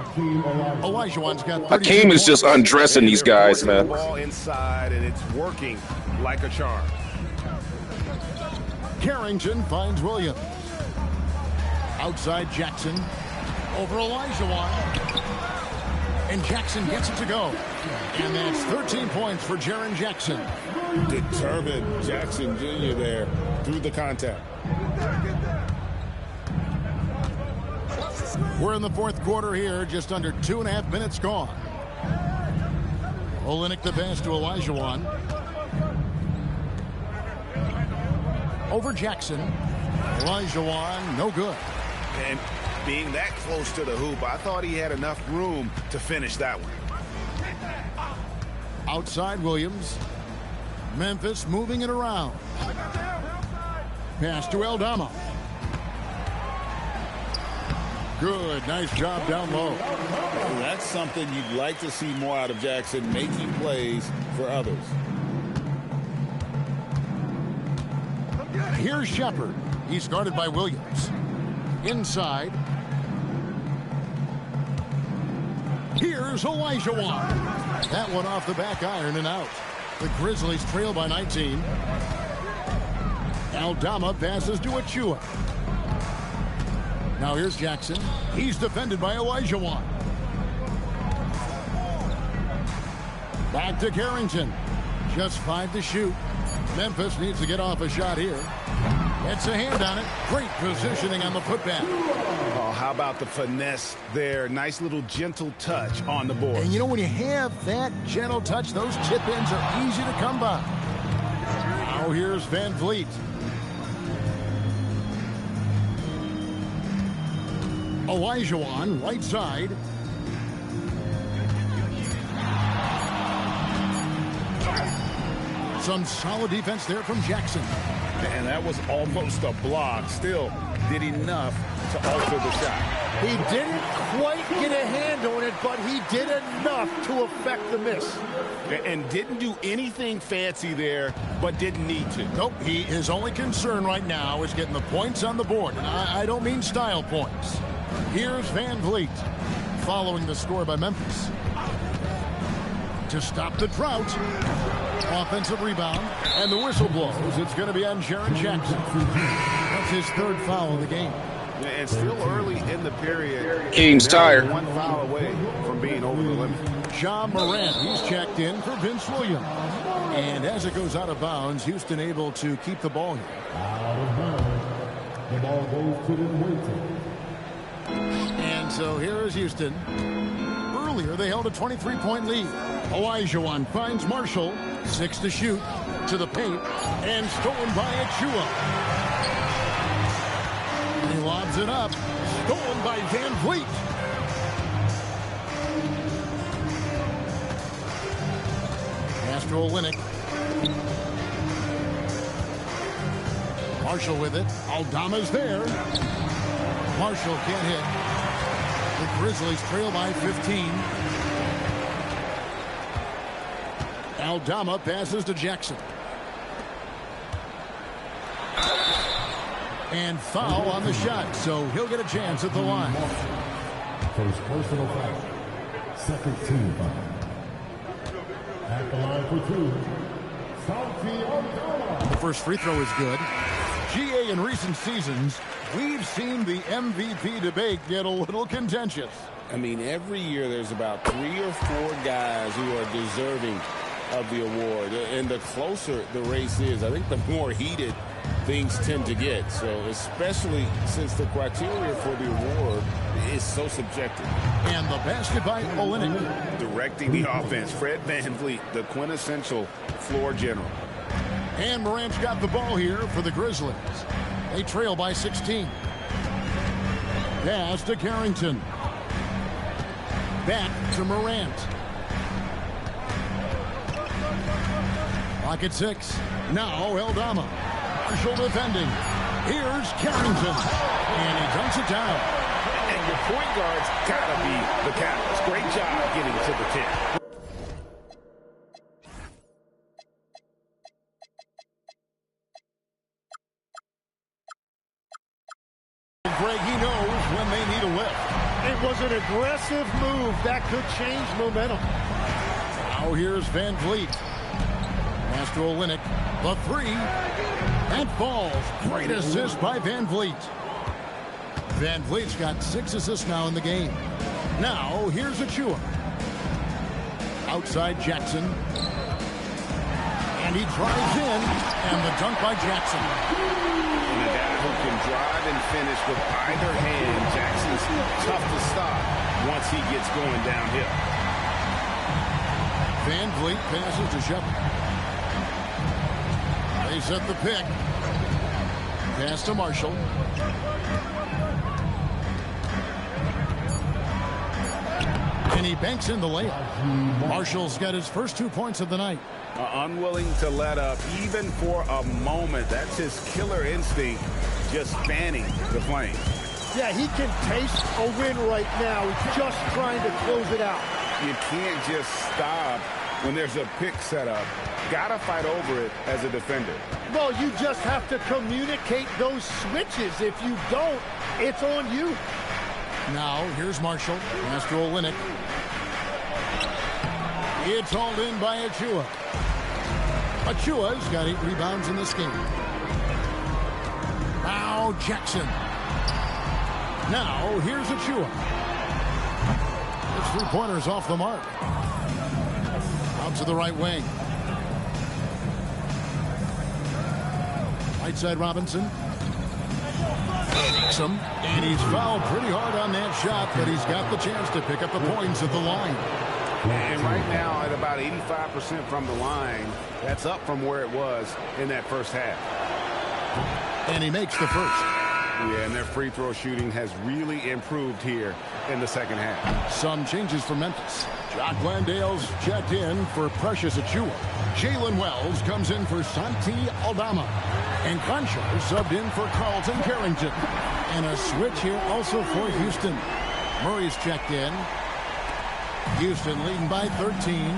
Olajuwon's got 32 Hakeem is just points. undressing these guys, man. The ball inside, and it's working like a charm. Carrington finds Williams. Outside Jackson. Over Olajuwon. And Jackson gets it to go. And that's 13 points for Jaren Jackson. Determined Jackson Jr. there through the contact. We're in the fourth quarter here, just under 2.5 minutes gone. Olynyk the pass to Olajuwon. Over Jackson. Olajuwon, no good. And being that close to the hoop, I thought he had enough room to finish that one. Outside Williams. Memphis moving it around. Pass to Aldama. Good, nice job down low. That's something you'd like to see more out of Jackson, making plays for others. Here's Shepard. He's guarded by Williams. Inside. Here's Olajuwon. That one off the back iron and out. The Grizzlies trail by 19. Aldama passes to Achua. Now here's Jackson. He's defended by Olajuwon. Back to Carrington. Just 5 to shoot. Memphis needs to get off a shot here. Gets a hand on it. Great positioning on the putback. Oh, how about the finesse there? Nice little gentle touch on the board. And you know, when you have that gentle touch, those chip-ins are easy to come by. Now here's Van Vliet. Olajuwon, right side. Some solid defense there from Jackson. And that was almost a block. Still did enough to alter the shot. He didn't quite get a hand on it, but he did enough to affect the miss. And didn't do anything fancy there, but didn't need to. Nope, his only concern right now is getting the points on the board. And I don't mean style points. Here's Van Vliet, following the score by Memphis. To stop the drought. Offensive rebound, and the whistle blows. It's going to be on Jaren Jackson. That's his 3rd foul of the game. And still early in the period. King's tired. 1 foul away from being over the limit. Ja Morant, he's checked in for Vince Williams. And as it goes out of bounds, Houston able to keep the ball here. Out of bounds. The ball goes to the waiting. And so here is Houston. Earlier, they held a 23-point lead. Olajuwon finds Marshall. 6 to shoot. To the paint. And stolen by Achua. He lobs it up. Stolen by Van Vliet. Pass to Olynyk. Marshall with it. Aldama's there. Marshall can't hit. The Grizzlies trail by 15. Aldama passes to Jackson. And foul on the shot, so he'll get a chance at the line. First personal foul. Second team foul. At the line for 2. Santi Aldama. The first free throw is good. GA in recent seasons, we've seen the MVP debate get a little contentious. I mean, every year there's about 3 or 4 guys who are deserving of the award. And the closer the race is, I think the more heated things tend to get. So especially since the criteria for the award is so subjective. And the basket by Olynyk. Directing the offense, Fred VanVleet, the quintessential floor general. And Morant's got the ball here for the Grizzlies. They trail by 16. Pass to Carrington. Back to Morant. Clock at 6. Now Aldama. Marshall defending. Here's Carrington. And he dunks it down. And your point guard's got to be the catalyst. Great job getting to the 10. Greg, he knows when they need a lift. It was an aggressive move that could change momentum. Now here's Van Vliet. Master Olynyk, the three. That falls. Great assist by Van Vliet. Van Vliet's got 6 assists now in the game. Now here's Achua. Outside Jackson. And he drives in. And the dunk by Jackson. And a guy who can drive and finish with either hand. Jackson's tough to stop once he gets going downhill. Van Vliet passes to Shepard. They set the pick. Pass to Marshall. And he banks in the layup. Marshall's got his first 2 points of the night. Unwilling to let up even for a moment. That's his killer instinct, just fanning the flame. Yeah, he can taste a win right now. He's just trying to close it out. You can't just stop when there's a pick set up. Gotta fight over it as a defender. Well, you just have to communicate those switches. If you don't, it's on you. Now, here's Marshall. Master Olynyk. It's hauled in by Achua. Achua's got 8 rebounds in this game. Now, Jackson. Now, here's Achua. His 3-pointer's off the mark. Out to the right wing. Right side Robinson. And he's fouled pretty hard on that shot, but he's got the chance to pick up the points at the line. And right now at about 85% from the line, that's up from where it was in that first half. And he makes the first. Yeah, and their free throw shooting has really improved here in the second half. Some changes for Memphis. Jock Landale's checked in for Precious Achua. Jalen Wells comes in for Santi Aldama. And Concho subbed in for Carlton Carrington. And a switch here also for Houston. Murray's checked in. Houston leading by 13.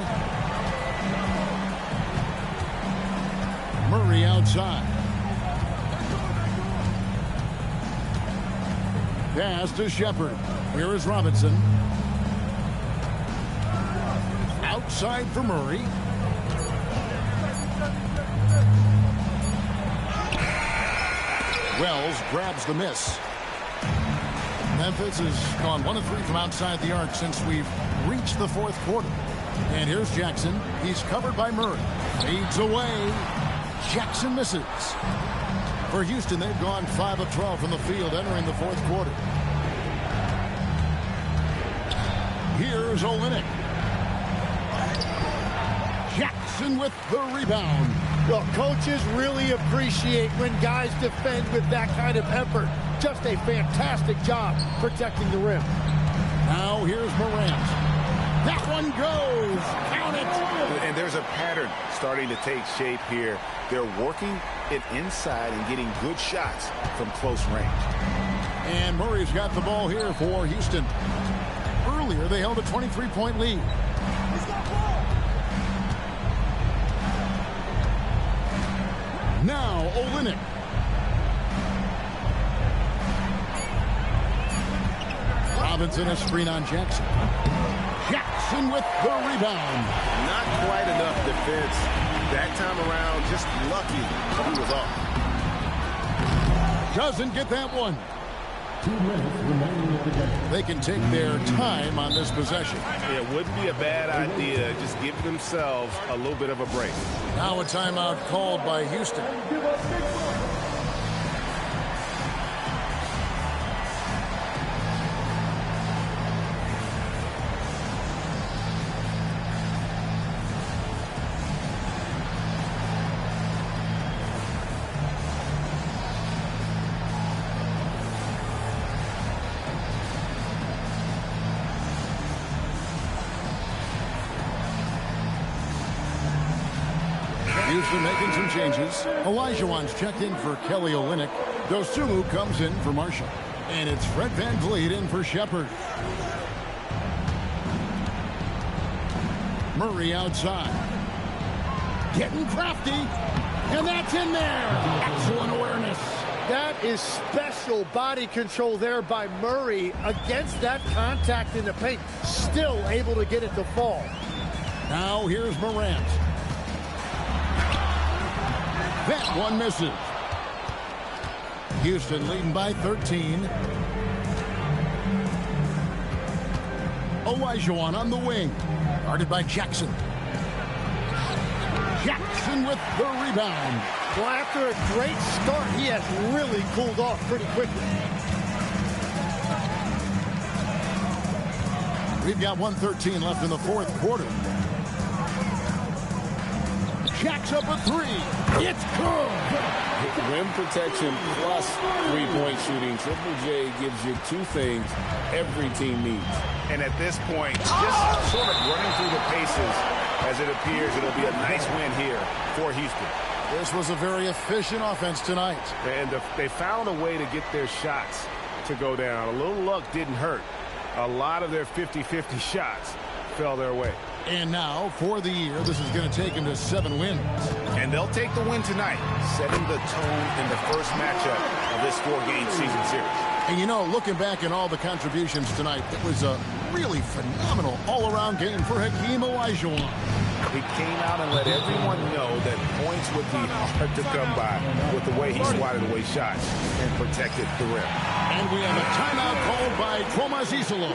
Murray outside. Pass to Shepard. Here is Robinson. Outside for Murray. Wells grabs the miss. Memphis has gone 1 of 3 from outside the arc since we've reached the 4th quarter. And here's Jackson. He's covered by Murray. Fades away. Jackson misses. For Houston, they've gone 5 of 12 from the field entering the 4th quarter. Here's Olynyk. Jackson with the rebound. Well, coaches really appreciate when guys defend with that kind of effort. Just a fantastic job protecting the rim. Now here's Morant. That one goes. Count it. And there's a pattern starting to take shape here. They're working it inside and getting good shots from close range. And Murray's got the ball here for Houston. Earlier, they held a 23-point lead. Now, Olynyk. Robinson a screen on Jackson. Jackson with the rebound. Not quite enough defense that time around. Just lucky he was off. Doesn't get that one. 2 minutes remaining in the game. They can take their time on this possession. It wouldn't be a bad idea. Just give themselves a little bit of a break. Now a timeout called by Houston. Houston making some changes. Olajuwon's checked in for Kelly Olynyk. Dosunmu comes in for Marshall. And it's Fred Van Vliet in for Shepard. Murray outside. Getting crafty. And that's in there. Excellent awareness. That is special body control there by Murray against that contact in the paint. Still able to get it to fall. Now here's Morant. That one misses. Houston leading by 13. Olajuwon on the wing. Guarded by Jackson. Jackson with the rebound. Well, after a great start, he has really cooled off pretty quickly. We've got 1:13 left in the fourth quarter. Jacks up a three. It's good. Rim protection plus three-point shooting. Triple J gives you two things every team needs. And at this point, just sort of running through the paces, as it appears it'll be a nice win here for Houston. This was a very efficient offense tonight. And they found a way to get their shots to go down. A little luck didn't hurt. A lot of their 50-50 shots fell their way. And now, for the year, this is going to take them to 7 wins. And they'll take the win tonight, setting the tone in the first matchup of this 4-game season series. And you know, looking back at all the contributions tonight, it was a really phenomenal all-around game for Hakeem Olajuwon. He came out and let everyone know that points would be hard to come by with the way he swatted away shots and protected the rim. And we have a timeout called by Thomas Isolo.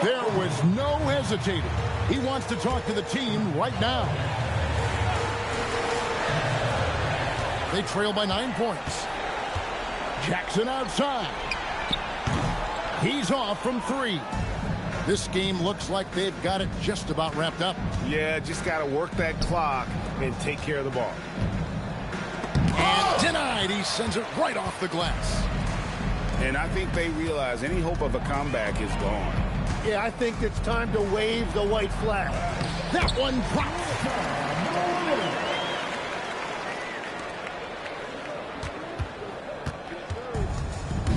There was no hesitating. He wants to talk to the team right now. They trail by 9 points. Jackson outside. He's off from 3. This game looks like they've got it just about wrapped up. Yeah, just got to work that clock and take care of the ball. And denied. He sends it right off the glass. And I think they realize any hope of a comeback is gone. Yeah, I think it's time to wave the white flag. That one drops.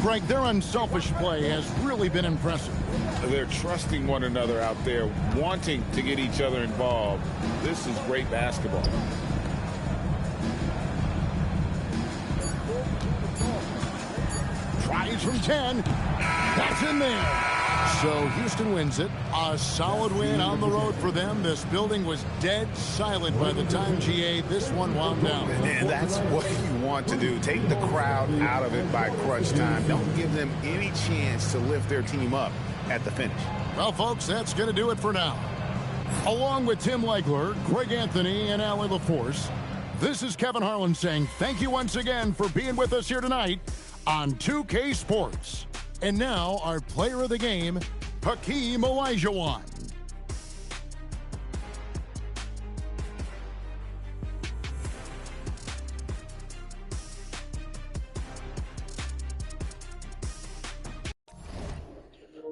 Greg, their unselfish play has really been impressive. They're trusting one another out there, wanting to get each other involved. This is great basketball. Tries from 10. That's in there. So Houston wins it. A solid win on the road for them. This building was dead silent by the time GA this one wound down. And that's what you want to do. Take the crowd out of it by crunch time. Don't give them any chance to lift their team up at the finish. Well, folks, that's going to do it for now. Along with Tim Legler, Greg Anthony, and Allie LaForce, this is Kevin Harlan saying thank you once again for being with us here tonight on 2K Sports. And now, our player of the game, Hakeem Olajuwon.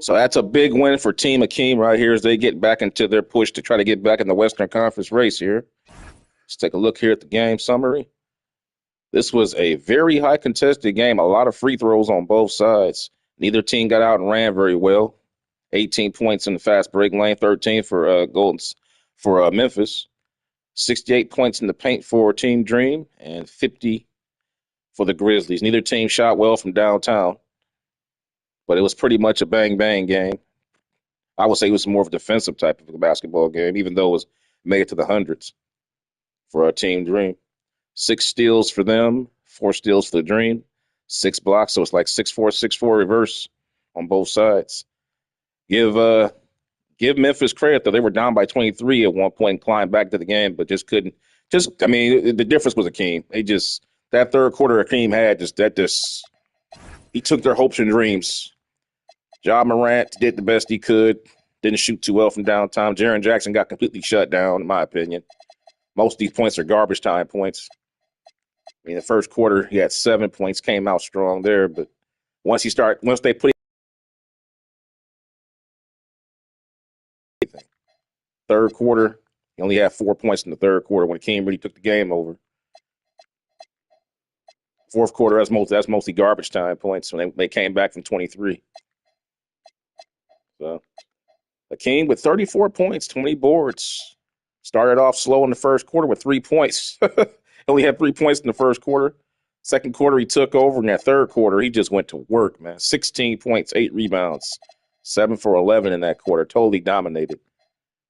So that's a big win for Team Hakeem right here as they get back into their push to try to get back in the Western Conference race here. Let's take a look here at the game summary. This was a very high contested game, a lot of free throws on both sides. Neither team got out and ran very well. 18 points in the fast break lane, 13 for Memphis. 68 points in the paint for Team Dream, and 50 for the Grizzlies. Neither team shot well from downtown, but it was pretty much a bang-bang game. I would say it was more of a defensive type of a basketball game, even though it was made it to the hundreds for our Team Dream. 6 steals for them, 4 steals for the Dream. 6 blocks, so it's like 6-4, 6-4 reverse on both sides. Give Memphis credit, though. They were down by 23 at one point and climbed back to the game, but just couldn't. The difference was Hakeem. That third quarter Hakeem had, he took their hopes and dreams. Ja Morant did the best he could, didn't shoot too well from downtown. Jaren Jackson got completely shut down, in my opinion. Most of these points are garbage time points. The first quarter, he had 7 points, came out strong there. But once they put anything, third quarter, he only had 4 points in the third quarter when Hakeem really took the game over. Fourth quarter, that's mostly garbage time points when they came back from 23. So Hakeem with 34 points, 20 boards. Started off slow in the first quarter with 3 points. Only had 3 points in the first quarter. Second quarter, he took over. In that third quarter, he just went to work, man. 16 points, 8 rebounds, 7 for 11 in that quarter. Totally dominated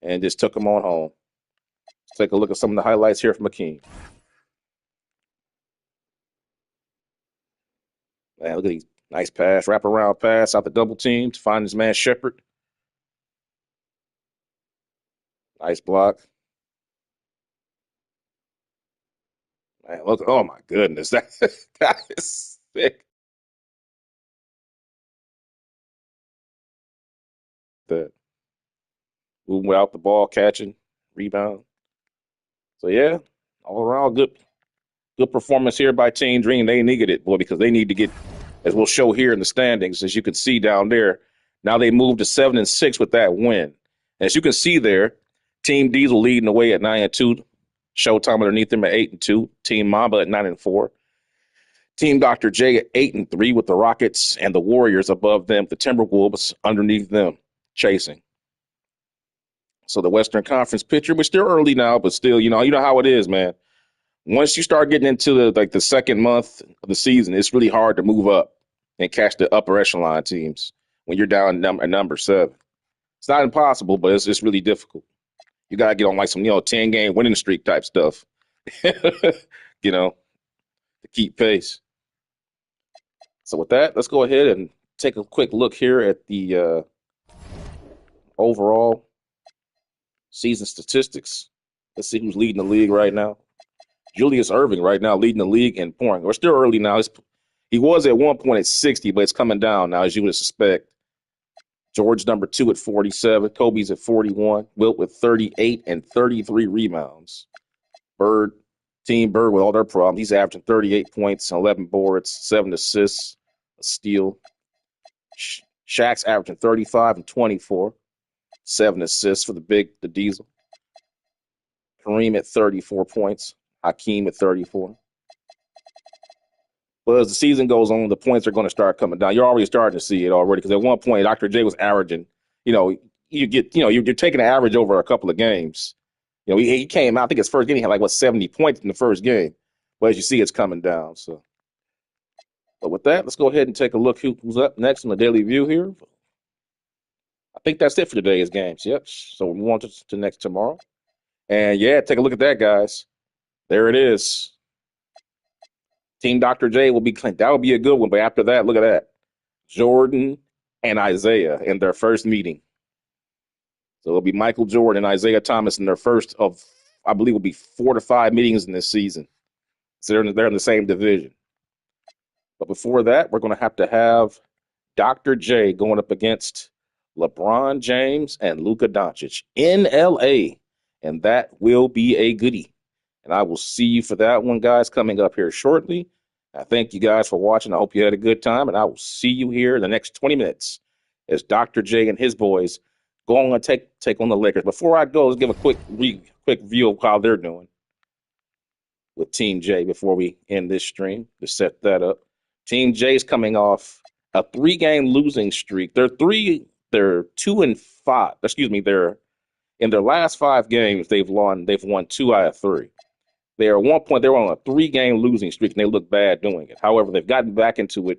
and just took him on home. Let's take a look at some of the highlights here from Hakeem. Man, look at these. Nice pass, wraparound pass out the double team to find his man Shepard. Nice block. Man, look, oh my goodness, that is sick. The moving without the ball, catching, rebound. So yeah, all around good performance here by Team Dream. They needed it, boy, because they need to get, as we'll show here in the standings, as you can see down there. Now they moved to 7-6 with that win. As you can see there, Team Diesel leading the way at 9-2. Showtime underneath them at 8-2. Team Mamba at 9-4. Team Dr. J at 8-3 with the Rockets and the Warriors above them. The Timberwolves underneath them chasing. So the Western Conference picture, we're still early now, but still, you know how it is, man. Once you start getting into the second month of the season, it's really hard to move up and catch the upper echelon teams when you're down at number 7. It's not impossible, but it's really difficult. You got to get on like some 10-game winning streak type stuff, to keep pace. So with that, let's go ahead and take a quick look here at the overall season statistics. Let's see who's leading the league right now. Julius Erving right now leading the league in pouring. We're still early now. He was at one point at 60, but it's coming down now, as you would suspect. George, number 2 at 47. Kobe's at 41. Wilt with 38 and 33 rebounds. Team Bird with all their problems. He's averaging 38 points, 11 boards, 7 assists, a steal. Shaq's averaging 35 and 24. 7 assists for the Diesel. Kareem at 34 points. Hakeem at 34. But as the season goes on, the points are going to start coming down. You're already starting to see it already, because at one point, Dr. J was averaging, you're taking an average over a couple of games. He came out, I think his first game, he had 70 points in the first game. But as you see, it's coming down. So, but with that, let's go ahead and take a look who's up next on the Daily View here. I think that's it for today's games. Yep. So we'll move on to next tomorrow. And yeah, take a look at that, guys. There it is. Team Dr. J that will be a good one. But after that, look at that. Jordan and Isaiah in their first meeting. So it'll be Michael Jordan and Isaiah Thomas in their first of, I believe, will be 4 to 5 meetings in this season. So they're in the same division. But before that, we're going to have Dr. J going up against LeBron James and Luka Doncic in L.A. And that will be a goodie. And I will see you for that one, guys, coming up here shortly. I thank you guys for watching. I hope you had a good time. And I will see you here in the next 20 minutes as Dr. J and his boys go on and take on the Lakers. Before I go, let's give a quick view of how they're doing with Team J before we end this stream to set that up. Team J is coming off a 3-game losing streak. They're 2-5. Excuse me. They're in their last 5 games. They've won 2 out of 3. They at one point they were on a 3-game losing streak and they looked bad doing it. However, they've gotten back into it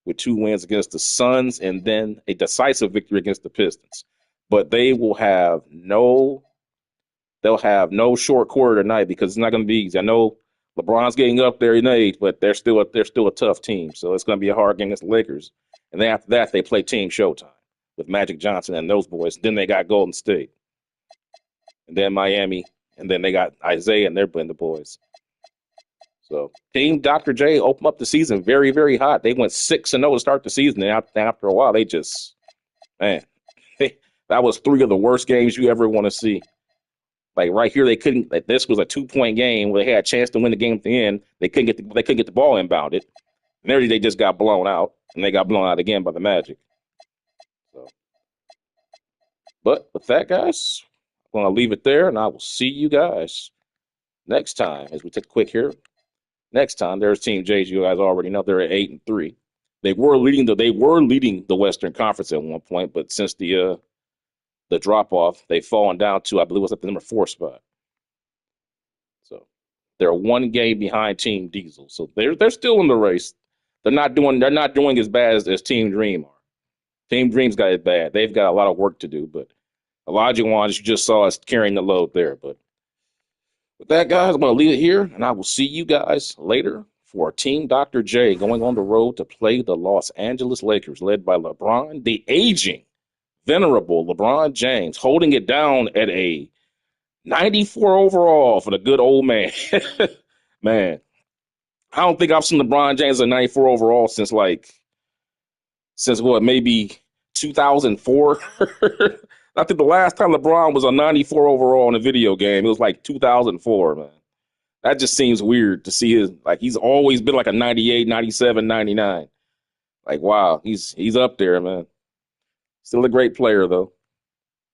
with 2 wins against the Suns and then a decisive victory against the Pistons. But they will have no short quarter tonight, because it's not going to be easy. I know LeBron's getting up there in age, but they're still a tough team. So it's going to be a hard game against the Lakers. And then after that, they play Team Showtime with Magic Johnson and those boys. Then they got Golden State. And then Miami. And then they got Isaiah and their blend of boys. So Team Dr. J opened up the season very, very hot. They went 6-0 to start the season. And after a while, they just, man, that was 3 of the worst games you ever want to see. Like right here, they couldn't. This was a 2-point game where they had a chance to win the game at the end. They couldn't get the ball inbounded. And there they just got blown out, and they got blown out again by the Magic. So, but with that, guys, I'm gonna leave it there, and I will see you guys next time as we take a quick here. Next time, there's Team J. You guys already know they're at 8-3. They were leading the Western Conference at one point, but since the drop off, they've fallen down to, I believe, what's up the number 4 spot. So They're one game behind Team Diesel, so they're still in the race. They're not doing as bad as Team Dream are. Team Dream's got it bad. They've got a lot of work to do, but Olajuwon, as you just saw, is carrying the load there. But with that, guys, I'm going to leave it here, and I will see you guys later for Team Dr. J going on the road to play the Los Angeles Lakers, led by LeBron, the aging, venerable LeBron James, holding it down at a 94 overall for the good old man. Man, I don't think I've seen LeBron James at 94 overall since what, maybe 2004? I think the last time LeBron was a 94 overall in a video game, it was like 2004, man. That just seems weird to see he's always been like a 98, 97, 99. Like, wow, he's up there, man. Still a great player, though.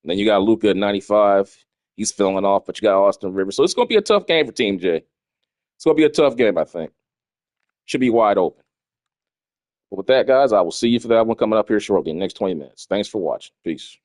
And then you got Luka at 95. He's filling off, but you got Austin Rivers. So it's going to be a tough game for Team J. It's going to be a tough game, I think. Should be wide open. But with that, guys, I will see you for that one coming up here shortly in the next 20 minutes. Thanks for watching. Peace.